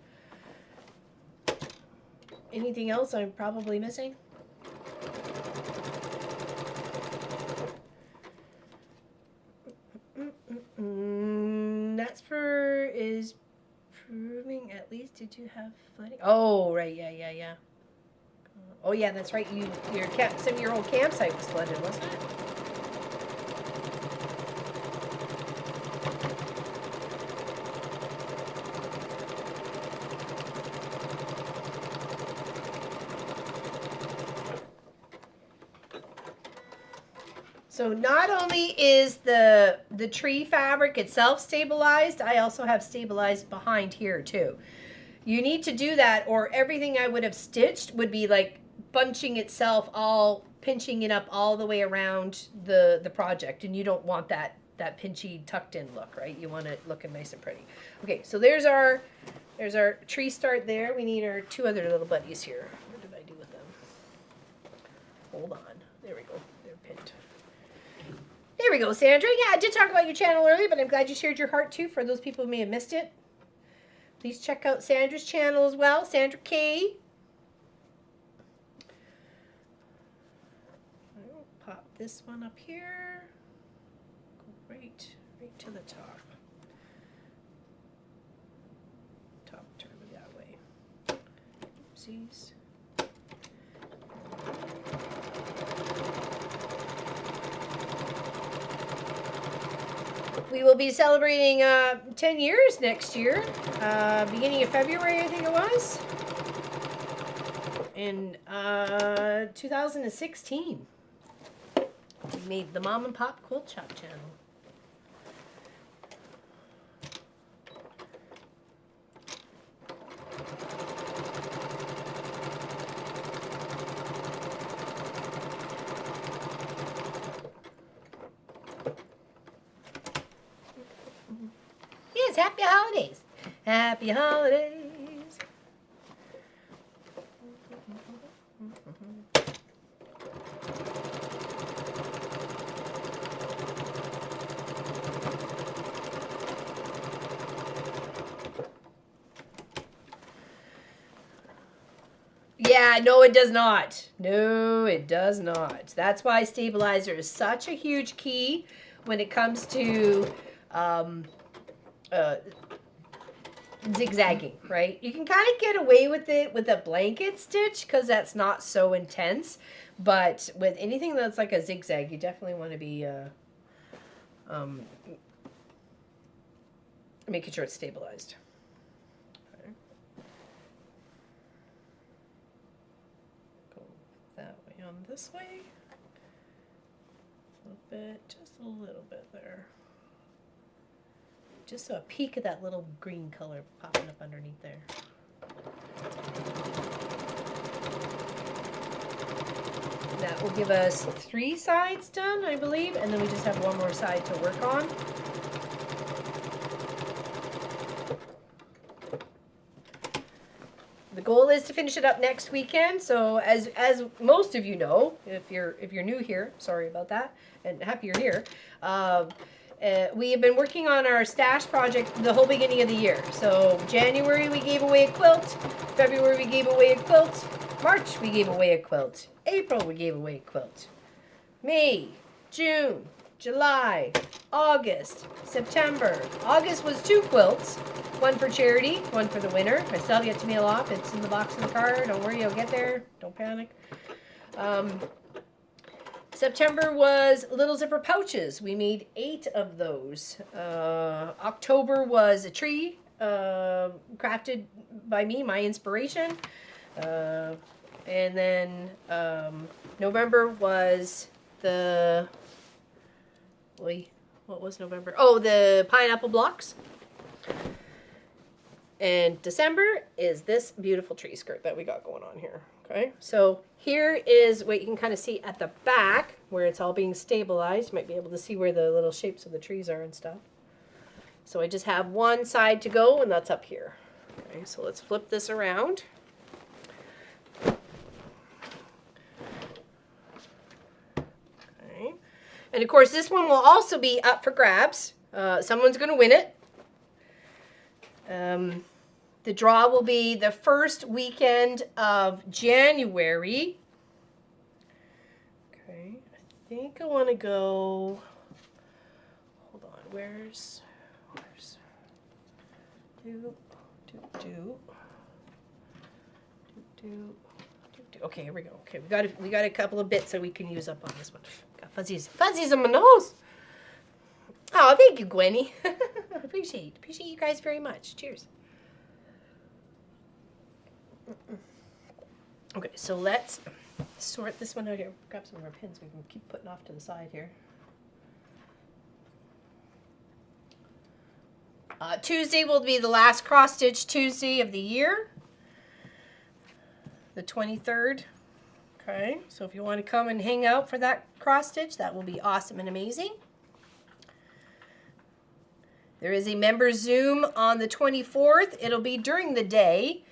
anything else I'm probably missing. Is proving at least. Did you have flooding? Oh, right. Yeah. Oh, yeah, that's right. Some of your old campsite was flooded, wasn't it? So not only is the tree fabric itself stabilized, I also have stabilized behind here too. You need to do that or everything I would have stitched would be like bunching itself pinching it up all the way around the project. And you don't want that pinchy tucked in look, right? You want it looking nice and pretty. Okay, so there's our tree start there. We need our two other little buddies here. What did I do with them? Hold on. There we go. They're pinned. There we go, Sandra. Yeah, I did talk about your channel earlier, but I'm glad you shared your heart too for those people who may have missed it. Please check out Sandra's channel as well, Sandra K. I'll pop this one up here. Go right to the top. Turn it that way. Oopsies. We will be celebrating 10 years next year, beginning of February, I think it was, in 2016. We made the Mom and Pop Quilt Shop channel. Yes, happy holidays. Happy holidays. Yeah, no, it does not. No, it does not. That's why stabilizer is such a huge key when it comes to zigzagging, right? You can kind of get away with it with a blanket stitch because that's not so intense. But with anything that's like a zigzag, you definitely want to be making sure it's stabilized. Okay. Go that way on this way. A little bit, just a little bit there. Just so a peek of that little green color popping up underneath there. That will give us 3 sides done, I believe, and then we just have one more side to work on. The goal is to finish it up next weekend. So as most of you know, if you're new here, sorry about that, and happy you're here. We have been working on our stash project the whole beginning of the year. So January we gave away a quilt, February we gave away a quilt, March we gave away a quilt, April we gave away a quilt, May, June, July, August, September. August was 2 quilts, one for charity, one for the winner. I still have yet to mail off. It's in the box in the car. Don't worry, I'll get there. Don't panic. September was little zipper pouches. We made 8 of those. October was a tree crafted by me, my inspiration. And then November was the... What was November? Oh, the pineapple blocks. And December is this beautiful tree skirt that we got going on here. Okay, so here is what you can kind of see at the back where it's all being stabilized. You might be able to see where the little shapes of the trees are and stuff. So I just have one side to go, and that's up here. Okay, so let's flip this around. Okay, and of course this one will also be up for grabs. Someone's going to win it. The draw will be the first weekend of January. Okay, I think I want to go, hold on, where's, okay, here we go. Okay, we got a couple of bits that we can use up on this one. Got fuzzies on my nose. Oh, thank you, Gwenny. Appreciate you guys very much. Cheers. Okay, so let's sort this one out here. Grab some of our pins we can keep putting off to the side here. Tuesday will be the last cross stitch Tuesday of the year, the 23rd. Okay, so if you want to come and hang out for that cross stitch, that will be awesome and amazing. There is a member Zoom on the 24th. It'll be during the day.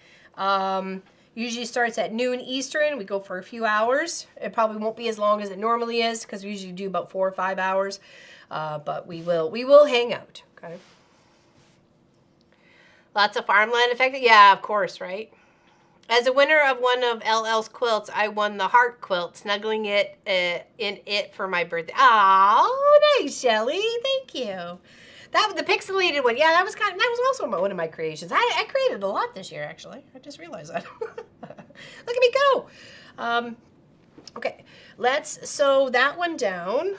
Usually starts at noon Eastern. We go for a few hours. It probably won't be as long as it normally is because we usually do about 4 or 5 hours. But we will hang out. Okay. Lots of farmland affected. Yeah, of course, right? As a winner of one of LL's quilts, I won the heart quilt, snuggling it in it for my birthday. Oh, nice, Shelly. Thank you. The pixelated one, yeah, that was also one of my creations. I created a lot this year, actually. I just realized that. Look at me go. Okay, let's sew that one down,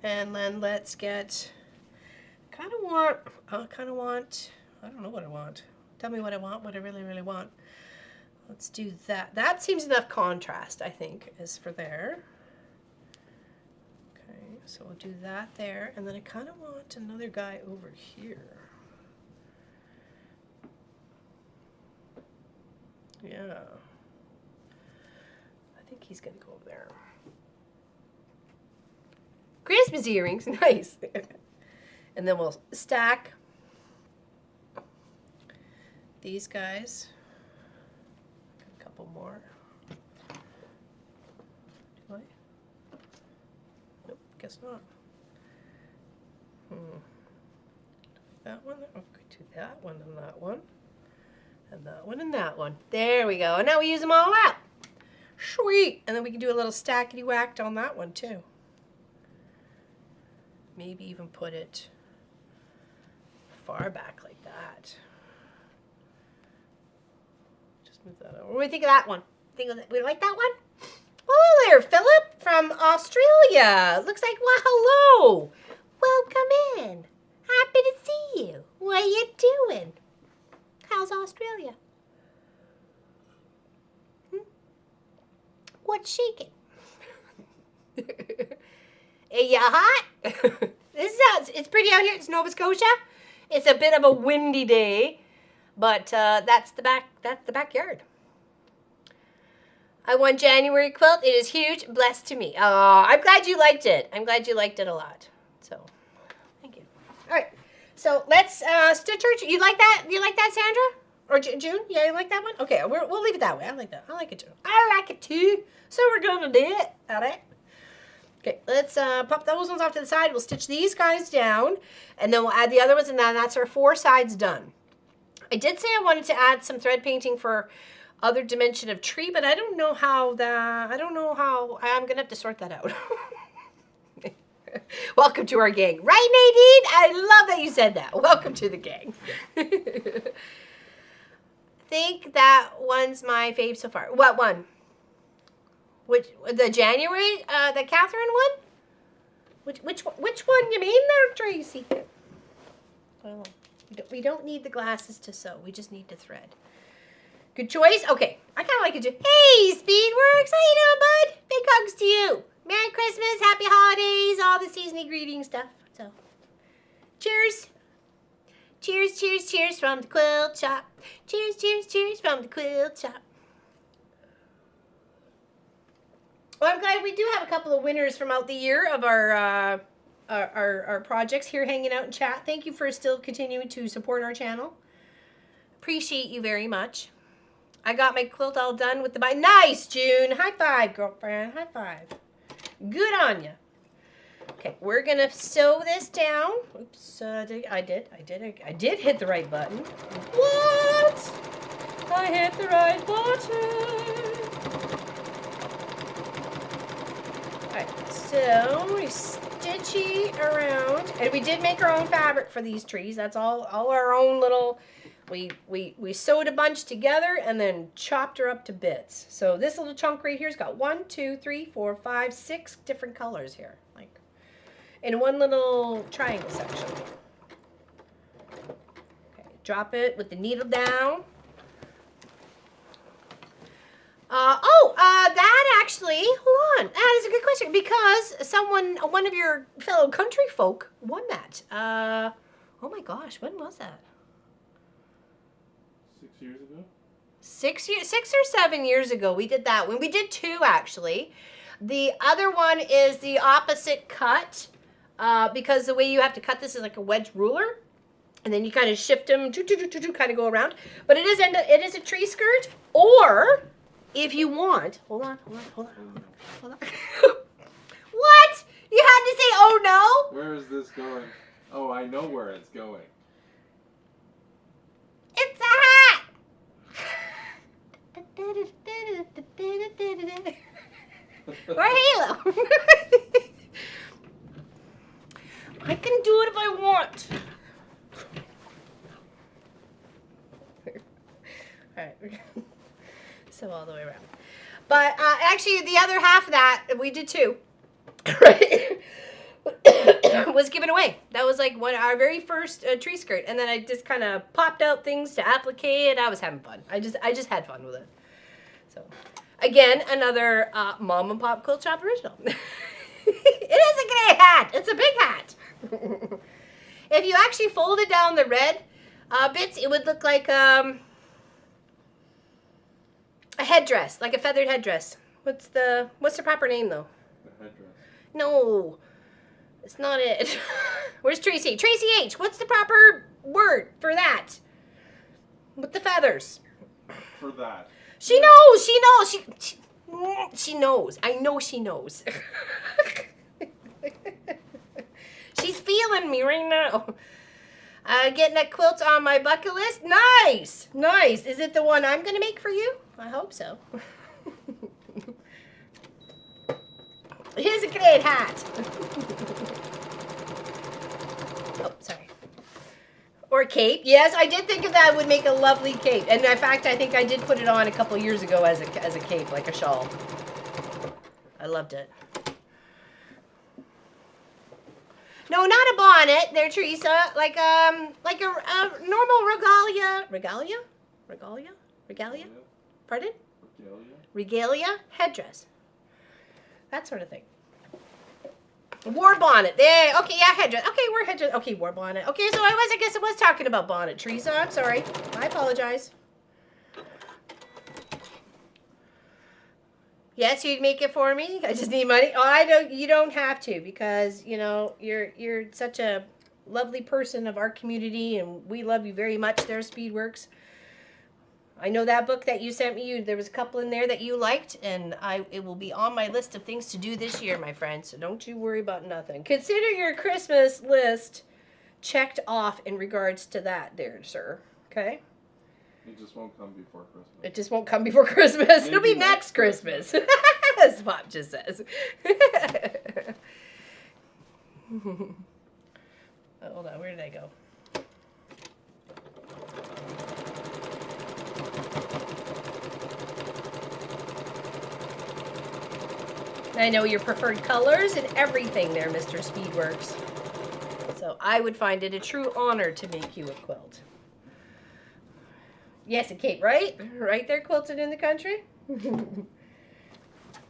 and then let's get. I don't know what I want. Tell me what I want. What I really, really want. Let's do that. That seems enough contrast, I think, is for there. So we'll do that there, and then I kind of want another guy over here. Yeah. I think he's going to go over there. Christmas earrings, nice. And then we'll stack these guys. A couple more. Guess not. That one. Oh, do that one and that one. And that one and that one. There we go. And now we use them all out. Sweet. And then we can do a little stackety whacked on that one too. Maybe even put it far back like that. Just move that over. What do we think of that one? Think of that? We like that one? Oh, there, Philip from Australia. Looks like, well, hello. Welcome in. Happy to see you. What are you doing? How's Australia? What's shaking? Are you hot? It's pretty out here. It's Nova Scotia. It's a bit of a windy day, but that's the backyard. I won January quilt. It is huge. Blessed to me. I'm glad you liked it. I'm glad you liked it a lot. So, thank you. All right. So let's stitch her. You like that? You like that, Sandra? Or June? Yeah, you like that one? Okay, we'll leave it that way. I like that. I like it too. I like it too. So we're gonna do it. All right. Okay, let's pop those ones off to the side. We'll stitch these guys down, and then we'll add the other ones, and then that's our 4 sides done. I did say I wanted to add some thread painting for other dimension of tree, but I don't know how that. I don't know how. I'm gonna have to sort that out. Welcome to our gang, right, Nadine? I love that you said that. Welcome to the gang. Think that one's my fave so far. What one? Which, the January, the Catherine one? Which one you mean there, Tracy? Oh, we don't need the glasses to sew. We just need to thread. Good choice. Okay, I kind of like it too. Hey, Speedworks, how you doing, bud? Big hugs to you. Merry Christmas, Happy Holidays, all the seasony greeting stuff. So, cheers. Cheers, cheers, cheers from the quilt shop. Cheers, cheers, cheers from the quilt shop. Well, I'm glad we do have a couple of winners from out the year of our projects here hanging out in chat. Thank you for still continuing to support our channel. Appreciate you very much. I got my quilt all done with the bind. Nice, June. High five, girlfriend. High five. Good on you. Okay, we're gonna sew this down. Oops, I did hit the right button. What? I hit the right button. Alright, so we stitchy around, and we did make our own fabric for these trees. That's all our own little. We sewed a bunch together and then chopped her up to bits. So this little chunk right here's got 1, 2, 3, 4, 5, 6 different colors here, like in one little triangle section. Okay, drop it with the needle down. That actually, hold on. That is a good question because one of your fellow country folk won that. Oh my gosh, when was that? 6 years ago? 6 or 7 years ago we did that one. We did 2 actually. The other one is the opposite cut because the way you have to cut this is like a wedge ruler. And then you kind of shift them, kind of go around. But it is a tree skirt. Or, if you want, hold on. What? You had to say, oh no? Where is this going? Oh, I know where it's going. It's a hat! Or halo. I can do it if I want. Alright, so all the way around. But actually, the other half of that, we did 2. Right? Was given away. That was like our very first tree skirt, and then I just kind of popped out things to applique it. I was having fun. I just had fun with it. So, again, another mom and pop quilt shop original. It is a great hat. It's a big hat. If you actually folded down the red bits, it would look like a headdress, like a feathered headdress. What's the proper name though? The headdress. No. It's not it. Where's Tracy? Tracy H. What's the proper word for that? With the feathers. For that. She knows. She knows. She knows. I know she knows. She's feeling me right now. Getting a quilt on my bucket list. Nice. Nice. Is it the one I'm going to make for you? I hope so. It is a great hat. Oh, sorry. Or cape. Yes, I did think of that would make a lovely cape. And in fact, I think I did put it on a couple years ago as a cape, like a shawl. I loved it. No, not a bonnet there, Teresa. Like a normal regalia? Pardon? Regalia headdress. That sort of thing. War bonnet. There. Okay, yeah, headdress. Okay, we're headdress. Okay, war bonnet. Okay, so I guess I was talking about bonnet, Teresa. I'm sorry. I apologize. Yes, you'd make it for me. I just need money. Oh, you don't have to, because you know you're such a lovely person of our community, and we love you very much. There, Speedworks. I know that book that you sent me. There was a couple in there that you liked, and it will be on my list of things to do this year, my friend. So don't you worry about nothing. Consider your Christmas list checked off in regards to that, dear sir. Okay. It just won't come before Christmas. It just won't come before Christmas. Maybe it'll be next Christmas. As Bob just says. Oh, hold on, where did I go? I know your preferred colors and everything there, Mr. Speedworks. So I would find it a true honor to make you a quilt. Yes, a cape, right? Right there, quilted in the country.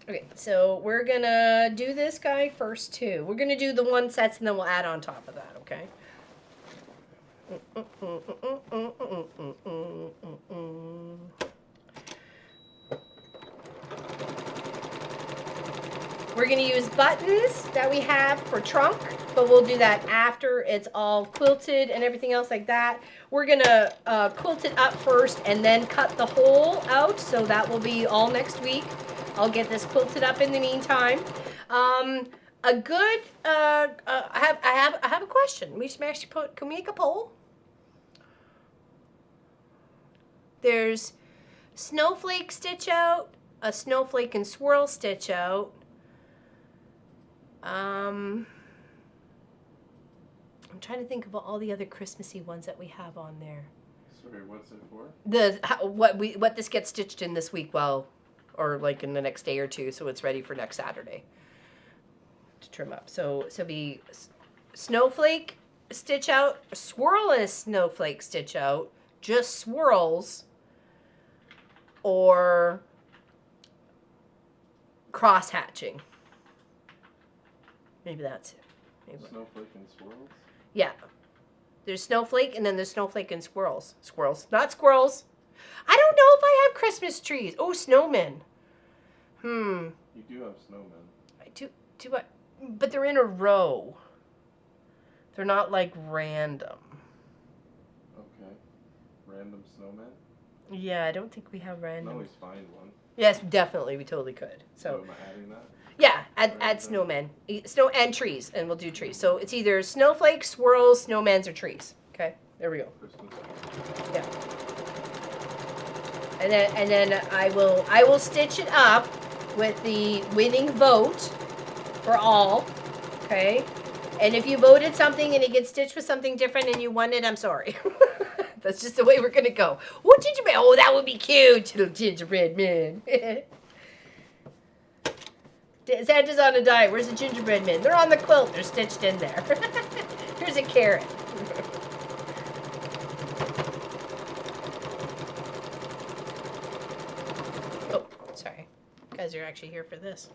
Okay, so we're gonna do this guy first too. We're gonna do the one sets and then we'll add on top of that, okay? We're gonna use buttons that we have for trunk, but we'll do that after it's all quilted and everything else like that. We're gonna quilt it up first and then cut the hole out, so that will be all next week. I'll get this quilted up in the meantime. I have a question. Can we make a poll? There's snowflake stitch out, a snowflake and swirl stitch out. I'm trying to think of all the other Christmassy ones that we have on there. Sorry, what's it for? What this gets stitched in this week, or like in the next day or two, so it's ready for next Saturday to trim up. So be snowflake stitch out, swirl and a snowflake stitch out, just swirls, or cross hatching. Maybe that's it. Maybe. Snowflake and swirls? Yeah. There's snowflake and then there's snowflake and swirls. Squirrels. Not squirrels. I don't know if I have Christmas trees. Oh, snowmen. You do have snowmen. I do. But they're in a row. They're not like random. Okay. Random snowmen? Yeah, I don't think we have You random. can always find one. Yes, definitely. We totally could. So am I adding that? Yeah, add snowmen. Snow and trees, and we'll do trees. So it's either snowflakes, swirls, snowmans, or trees. Okay, there we go. Christmas. Yeah. And then I will stitch it up with the winning vote for all. Okay? And if you voted something and it gets stitched with something different and you won it, I'm sorry. That's just the way we're gonna go. What gingerbread? Oh, that would be cute, little gingerbread man. Santa's on a diet. Where's the gingerbread men? They're on the quilt. They're stitched in there. Here's a carrot. Oh, sorry. You guys are actually here for this.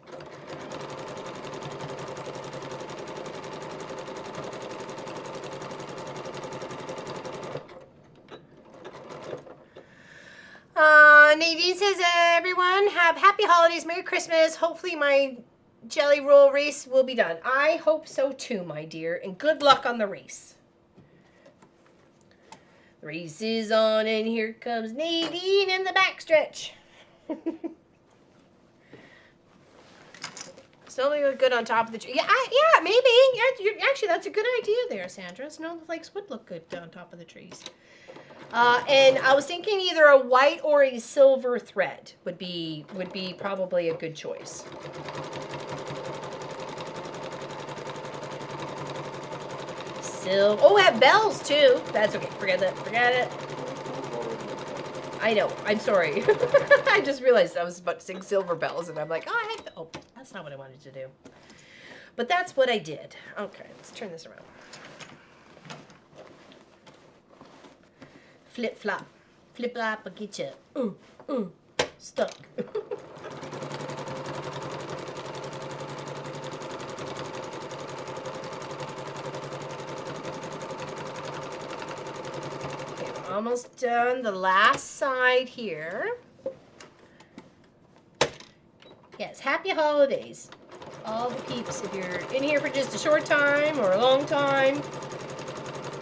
Nadine says, everyone, have happy holidays, Merry Christmas. Hopefully my jelly roll race will be done. I hope so too, my dear, and good luck on the race. The race is on, and here comes Nadine in the backstretch. Snowflakes look good on top of the tree. Yeah, maybe. Yeah, actually, that's a good idea there, Sandra. Snowflakes would look good on top of the trees. And I was thinking either a white or a silver thread would be probably a good choice. silver. Oh, we have bells too. That's okay. Forget that. Forget it. I know. I'm sorry. I just realized I was about to sing silver bells, and I'm like, oh, that's not what I wanted to do. But that's what I did. Okay, let's turn this around. Flip flop. Flip flop, I'll get you. Stuck. Almost done the last side here. Yes, happy holidays. All the peeps, if you're in here for just a short time or a long time,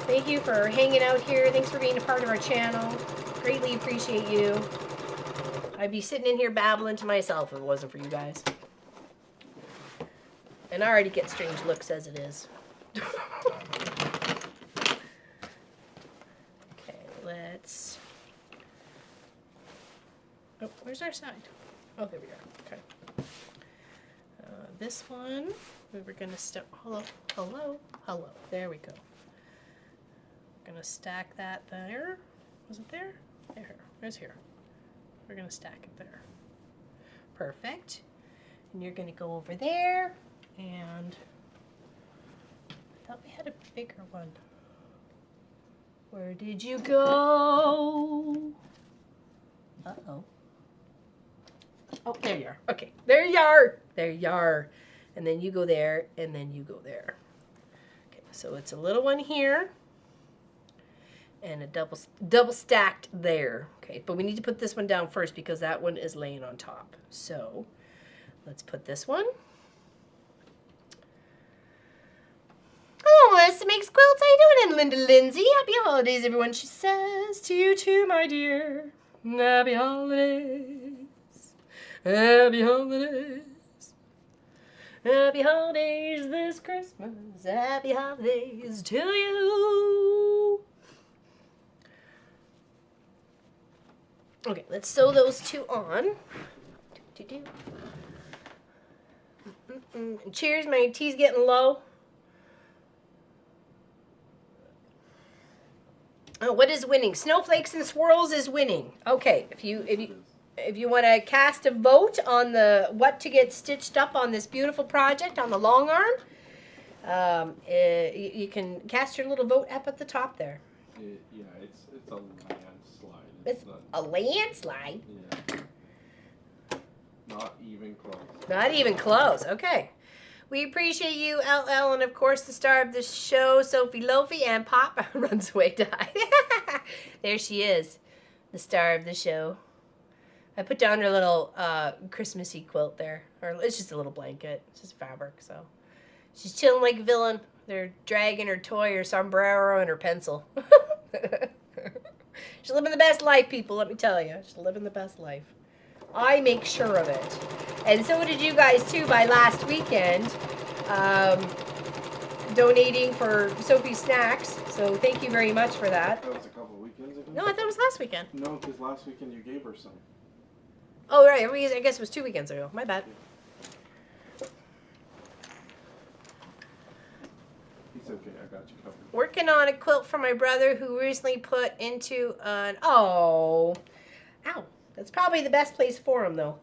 thank you for hanging out here. Thanks for being a part of our channel. Greatly appreciate you. I'd be sitting in here babbling to myself if it wasn't for you guys. And I already get strange looks as it is. Let's. Oh, where's our side? Oh, there we are. Okay. This one, we were gonna step. Hello, hello, hello. There we go. We're gonna stack that there. Was it there? There. Where's here? We're gonna stack it there. Perfect. And you're gonna go over there. And I thought we had a bigger one. Where did you go? Uh-oh. Oh, there you are. Okay, there you are. There you are. And then you go there, and then you go there. Okay, so it's a little one here, and a double stacked there. Okay, but we need to put this one down first because that one is laying on top. So let's put this one. Oh, Melissa makes quilts. How you doing? And Linda Lindsay. Happy holidays, everyone. She says to you too, my dear. Happy holidays. Happy holidays. Happy holidays this Christmas. Happy holidays to you. Okay, let's sew those two on. And cheers, my tea's getting low. Oh, what is winning? Snowflakes and swirls is winning. Okay, if you want to cast a vote on the what to get stitched up on this beautiful project on the long arm, you can cast your little vote up at the top there. Yeah, it's a landslide. It's a landslide? Yeah. Not even close. Not even close. Okay. We appreciate you, LL, and of course the star of the show, Sophie Lofi, and Pop runs away, died. There she is, the star of the show. I put down her little Christmassy quilt there. Or it's just a little blanket. It's just fabric, so. She's chilling like a villain. They're dragging her toy, her sombrero, and her pencil. She's living the best life, people, let me tell you. She's living the best life. I make sure of it. And so did you guys, too, by last weekend. Donating for Sophie's snacks. So thank you very much for that. That was a couple of weekends ago? No, I thought it was last weekend. No, because last weekend you gave her some. Oh, right. I guess it was 2 weekends ago. My bad. It's okay. I got you covered. Working on a quilt for my brother who recently put into an... Oh. Ow. That's probably the best place for him, though.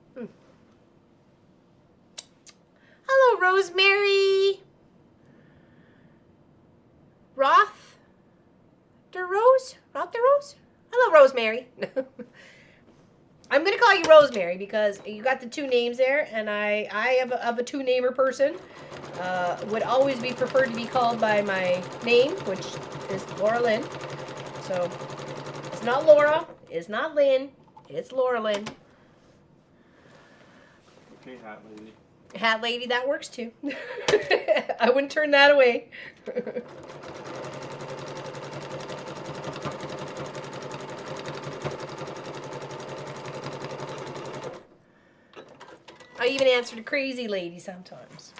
Hello, Rosemary. Roth the Rose? Hello, Rosemary. I'm going to call you Rosemary because you got the two names there, and I am a two-namer person. Would always be preferred to be called by my name, which is Laura Lynn. So, it's not Laura, it's not Lynn, it's Laura Lynn. Okay, hat lady. Hat lady, that works too. I wouldn't turn that away. I even answer to crazy lady sometimes.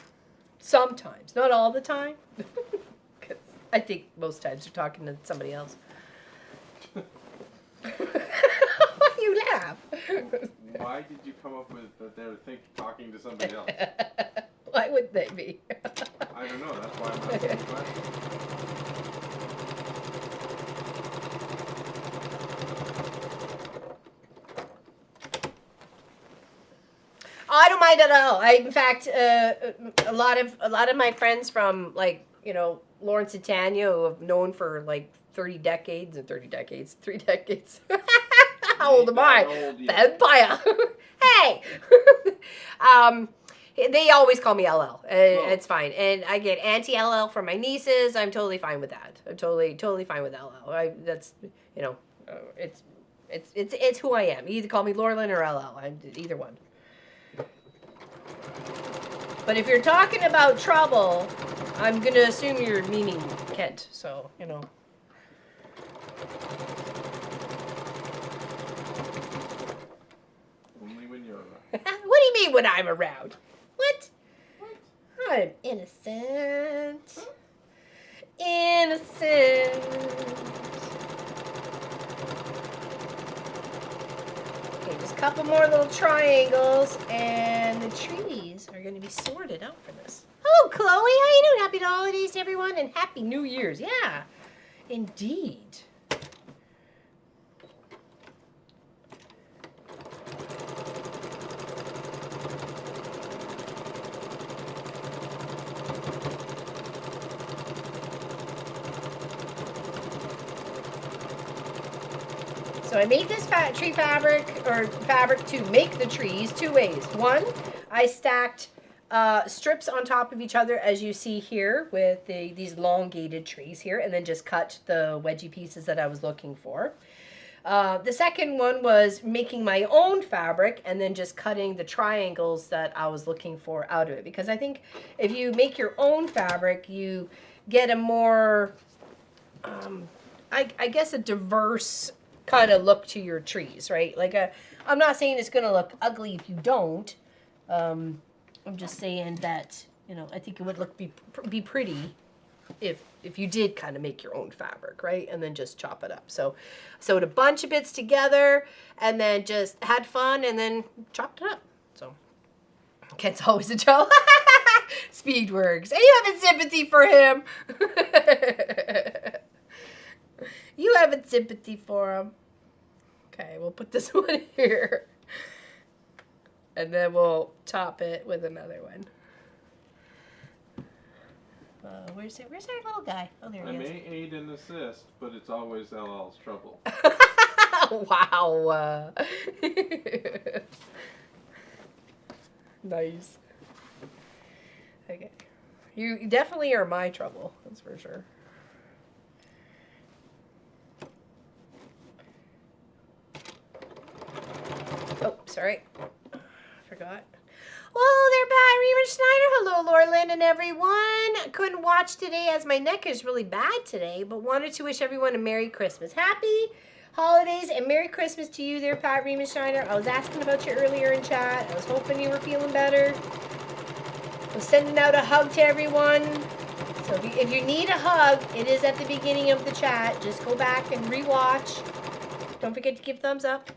Sometimes, not all the time. 'Cause I think most times you're talking to somebody else. You laugh. Why did you come up with that they were talking to somebody else? Why would they be? I don't know. That's why I'm asking the question. I don't mind at all. In fact, a lot of my friends from like, you know, Lawrence and Tanya, who I've known for like 3 decades. How old am I? Vampire. Hey. They always call me LL. It's fine. And I get Auntie LL from my nieces. I'm totally fine with that. I'm totally fine with LL. That's, you know, it's who I am. You either call me Laurelyn or LL. I'm either one. But if you're talking about trouble, I'm going to assume you're meaning Kent. So, you know. Only when you're around. What do you mean when I'm around? What? I'm innocent. Huh? Innocent. Okay, just a couple more little triangles, and the trees are going to be sorted out for this. Oh, Chloe, how you doing? Happy holidays to everyone, and Happy New Year's. Yeah, indeed. So I made this tree fabric, or fabric to make the trees 2 ways. One, I stacked strips on top of each other, as you see here, with these elongated trees here, and then just cut the wedgie pieces that I was looking for. The second one was making my own fabric and then just cutting the triangles that I was looking for out of it. Because I think if you make your own fabric, you get a more, I guess, a diverse kind of look to your trees, right? Like, I'm not saying it's going to look ugly if you don't. I'm just saying that, you know, I think it would be pretty if you did kind of make your own fabric, right? And then just chop it up. So sewed a bunch of bits together and then just had fun and then chopped it up. So Kent's always a joke. Speed works. And you having sympathy for him. You having sympathy for him. Okay, we'll put this one here. And then we'll top it with another one. Where's our little guy? Oh, there he is. I may aid and assist, but it's always LL's trouble. Wow. Nice. Okay. You definitely are my trouble, that's for sure. Oh, sorry. Forgot. Well, they're bad. Reaver Schneider. Hello, Laurelyn and everyone. Couldn't watch today as my neck is really bad today, but wanted to wish everyone a Merry Christmas. Happy holidays and Merry Christmas to you there, Pat Reaver Schneider. I was asking about you earlier in chat. I was hoping you were feeling better. I'm sending out a hug to everyone. So if you need a hug, it is at the beginning of the chat. Just go back and rewatch. Don't forget to give thumbs up.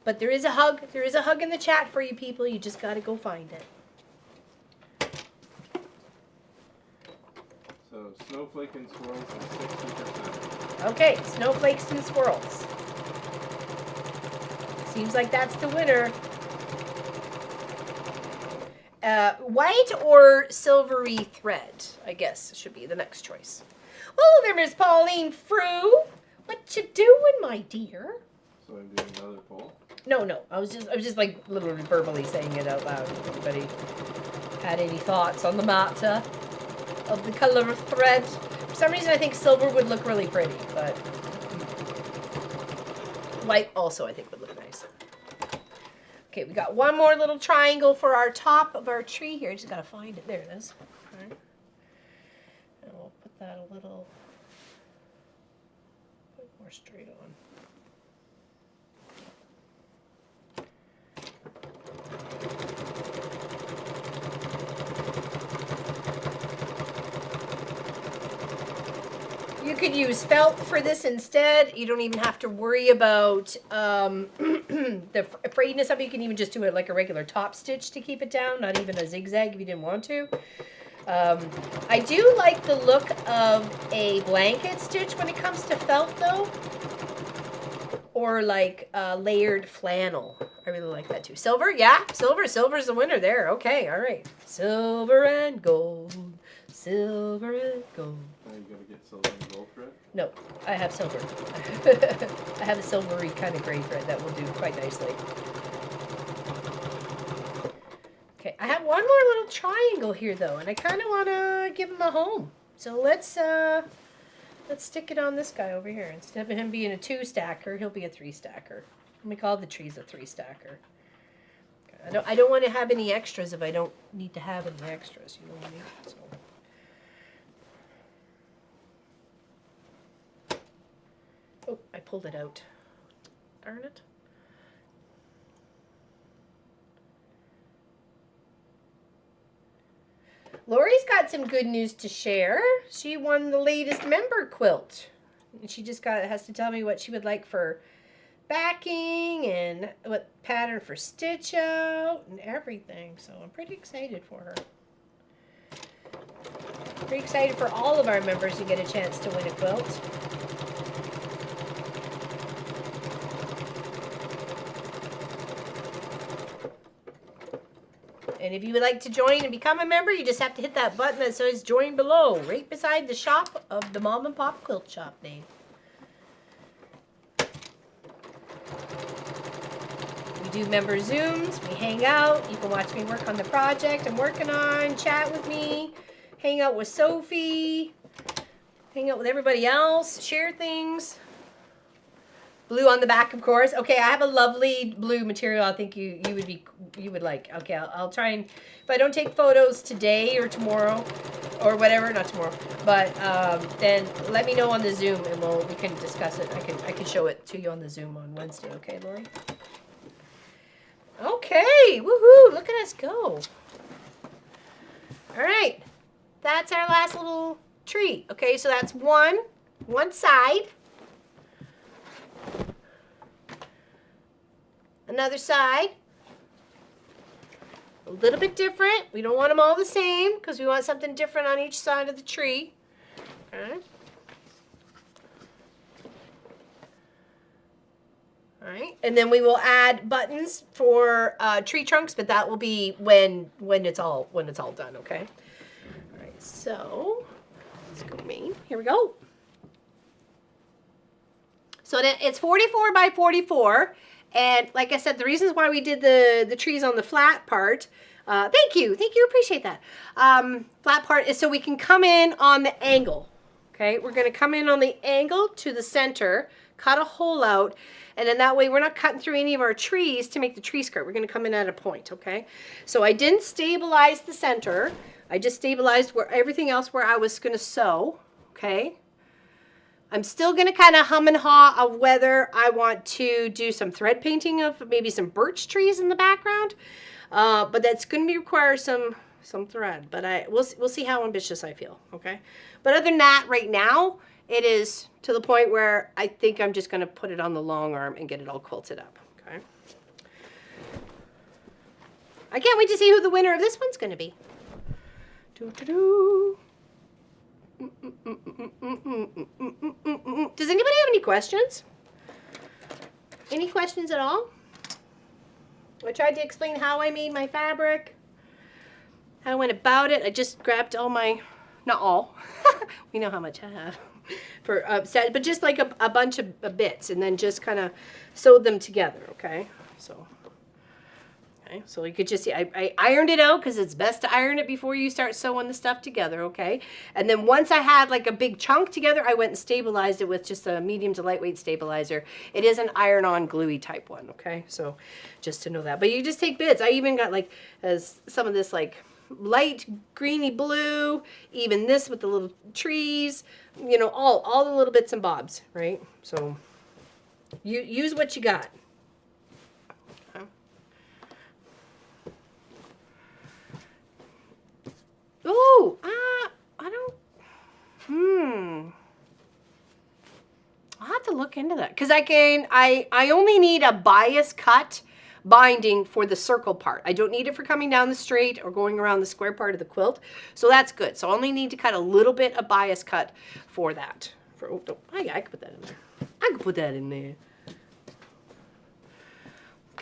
But there is a hug. There is a hug in the chat for you people. You just got to go find it. So snowflake and swirls is 60%. Okay, snowflakes and swirls. Seems like that's the winner. White or silvery thread, I guess, should be the next choice. Oh, there, Miss Pauline Frew. What you doing, my dear? So I'm doing another poll. No. I was just like literally verbally saying it out loud. If anybody had any thoughts on the matter of the color of thread? For some reason, I think silver would look really pretty, but white also I think would look nice. Okay, we got one more little triangle for our top of our tree here. Just gotta find it. There it is. All right. And we'll put that a little more straight on. You could use felt for this instead. You don't even have to worry about the frayedness of it. You can even just do it like a regular top stitch to keep it down, not even a zigzag if you didn't want to. I do like the look of a blanket stitch when it comes to felt though, or like layered flannel. I really like that too. Silver, yeah, silver. Silver's the winner there. Okay, all right. Silver and gold. Silver and gold. Now you gotta get silver and gold thread. No, I have silver. I have a silvery kind of gray thread that will do quite nicely. Okay, I have one more little triangle here though, and I kind of want to give him a home. So let's stick it on this guy over here. Instead of him being a 2-stacker, he'll be a 3-stacker. Let me call the trees a 3-stacker. Okay, I don't want to have any extras if I don't need to have any extras. You know what I mean? So. Oh, I pulled it out. Darn it. Lori's got some good news to share. She won the latest member quilt. And she just has to tell me what she would like for backing and what pattern for stitch out and everything. So I'm pretty excited for her. Pretty excited for all of our members to get a chance to win a quilt. And if you would like to join and become a member, you just have to hit that button that says join below, right beside the shop of the Mom and Pop Quilt Shop name. We do member Zooms, we hang out, you can watch me work on the project I'm working on, chat with me, hang out with Sophie, hang out with everybody else, share things. Blue on the back, of course. Okay, I have a lovely blue material I think you would like. Okay, I'll try and, if I don't take photos today or tomorrow or whatever, not tomorrow, but then let me know on the Zoom and we can discuss it. I can show it to you on the Zoom on Wednesday. Okay, Lori? Okay, woohoo, look at us go. All right, that's our last little tree. Okay, so that's one side. Another side, a little bit different. We don't want them all the same because we want something different on each side of the tree. Okay. All right, and then we will add buttons for tree trunks, but that will be when it's all done. Okay. All right, so let's go main. Here we go. So it's 44 by 44. And like I said, the reasons why we did the trees on the flat part, thank you, appreciate that. Flat part is so we can come in on the angle, okay? We're gonna come in on the angle to the center, cut a hole out, and then that way we're not cutting through any of our trees to make the tree skirt. We're gonna come in at a point, okay? So I didn't stabilize the center. I just stabilized everything else where I was gonna sew, okay? I'm still going to kind of hum and haw of whether I want to do some thread painting of maybe some birch trees in the background. But that's going to require some thread. But we'll see how ambitious I feel, okay? But other than that, right now, it is to the point where I think I'm just going to put it on the long arm and get it all quilted up, okay? I can't wait to see who the winner of this one's going to be. Doo-doo-doo. Does anybody have any questions? Any questions at all? I tried to explain how I made my fabric, how I went about it. I just grabbed all my, not all, we know how much I have, for set, but just like a bunch of bits and then just kind of sewed them together, okay? So you could just see, I ironed it out because it's best to iron it before you start sewing the stuff together, okay? And then once I had like a big chunk together, I went and stabilized it with just a medium to lightweight stabilizer. It is an iron-on gluey type one, okay? So just to know that. But you just take bits. I even got like some of this like light greeny blue, even this with the little trees, you know, all the little bits and bobs, right? So you use what you got. Oh, I don't, I'll have to look into that. Because I only need a bias cut binding for the circle part. I don't need it for coming down the straight or going around the square part of the quilt. So that's good. So I only need to cut a little bit of bias cut for that. I can put that in there. I can put that in there.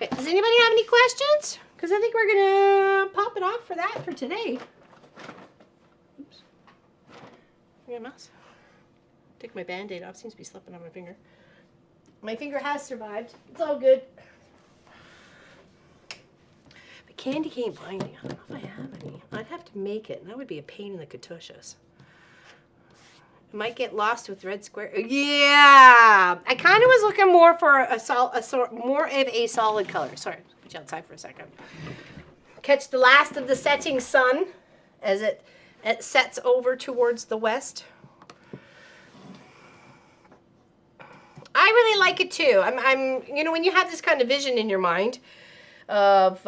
Okay, does anybody have any questions? Because I think we're gonna pop it off for that for today. Oops. I got a mouse. Take my band-aid off. Seems to be slipping on my finger. My finger has survived. It's all good. But candy cane binding. I don't know if I have any. I'd have to make it. That would be a pain in the katushes. It might get lost with red square. Yeah, I kind of was looking more for more of a solid color. Sorry, put you outside for a second. Catch the last of the setting sun as it sets over towards the west. I really like it too. I'm you know, when you have this kind of vision in your mind of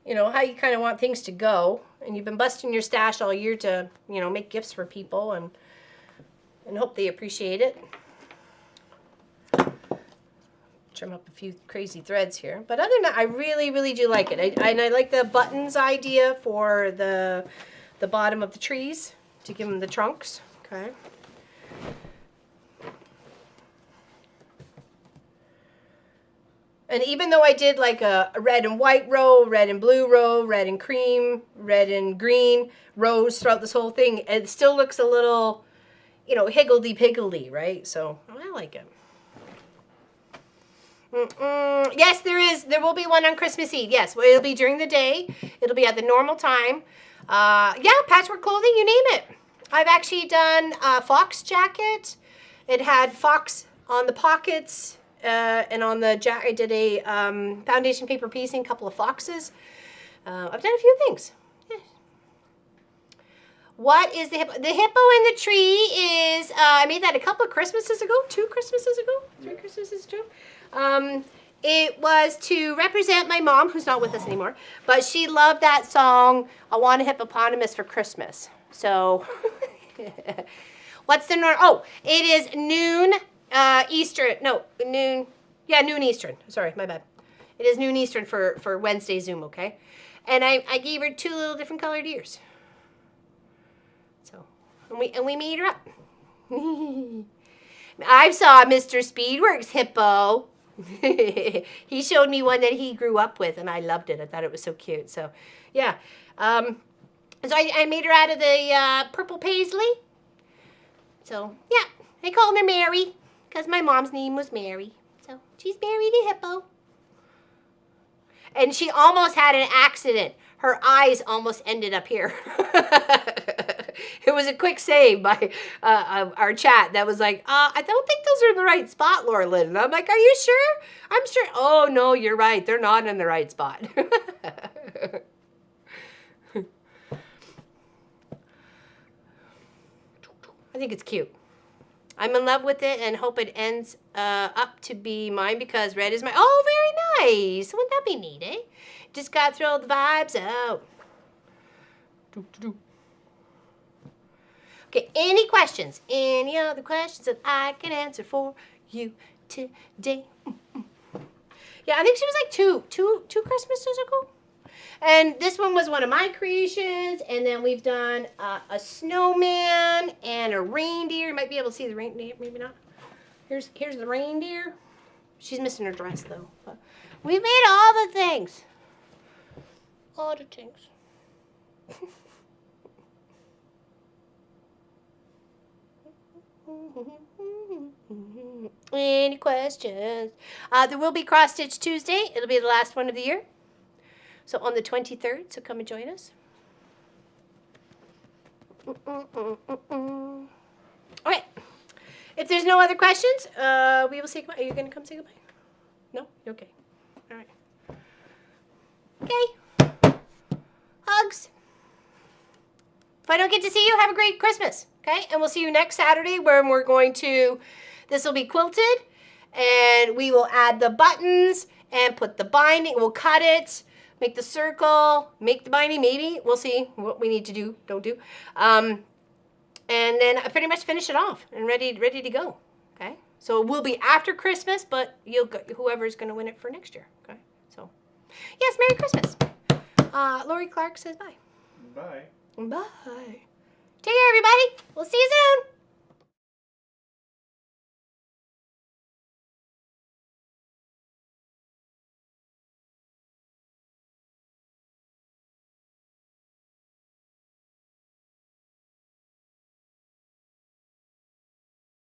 you know, how you kind of want things to go, and you've been busting your stash all year to, you know, make gifts for people and hope they appreciate it. Trim up a few crazy threads here. But other than that, I really, really do like it. I like the buttons idea for the bottom of the trees to give them the trunks. Okay. And even though I did like a red and white row, red and blue row, red and cream, red and green rows throughout this whole thing, it still looks a little, you know, higgledy-piggledy, right? So I like it. Yes, there will be one on Christmas Eve. Yes, well, it'll be during the day. It'll be at the normal time. Yeah, patchwork clothing, you name it. I've actually done a fox jacket. It had fox on the pockets, and on the jacket I did a foundation paper piecing, a couple of foxes. I've done a few things. Yeah. What is the hippo? The hippo in the tree is, I made that a couple of Christmases ago, 2 Christmases ago, 3 Christmases ago. It was to represent my mom, who's not with us anymore, but she loved that song, I Want a Hippopotamus for Christmas. So, what's the norm? Oh, it is noon Eastern. No, noon. Yeah, noon Eastern. Sorry, my bad. It is noon Eastern for Wednesday Zoom, okay? And I gave her 2 little different colored ears. So, and we made her up. I saw Mr. Speedworks hippo. He showed me one that he grew up with, and I loved it. I thought it was so cute. So, yeah. So I made her out of the purple paisley. So, yeah. They called her Mary because my mom's name was Mary. So, she's Mary the hippo. And she almost had an accident. Her eyes almost ended up here. It was a quick save by our chat that was like, I don't think those are in the right spot, Laura Lynn. And I'm like, are you sure? I'm sure. Oh, no, you're right. They're not in the right spot. I think it's cute. I'm in love with it and hope it ends up to be mine because red is my... Oh, very nice. Wouldn't that be neat, eh? Just got to throw the vibes out. Okay, any questions? Any other questions that I can answer for you today? Yeah, I think she was like two Christmases ago. And this one was one of my creations. And then we've done a snowman and a reindeer. You might be able to see the reindeer, maybe not. Here's the reindeer. She's missing her dress though. But we made all the things. All the things. Any questions? There will be Cross Stitch Tuesday. It'll be the last one of the year. So on the 23rd, so come and join us. Okay. If there's no other questions, we will say goodbye. Are you going to come say goodbye? No? Okay. All right. Okay. Hugs. If I don't get to see you, have a great Christmas. Okay? And we'll see you next Saturday when we're going to, this will be quilted. And we will add the buttons and put the binding. We'll cut it. Make the circle, make the binding, maybe. We'll see what we need to do, don't do. And then I pretty much finish it off and ready to go, okay? So it will be after Christmas, but whoever's going to win it for next year, okay? So, yes, Merry Christmas. Lori Clark says bye. Bye. Bye. Take care, everybody. We'll see you soon.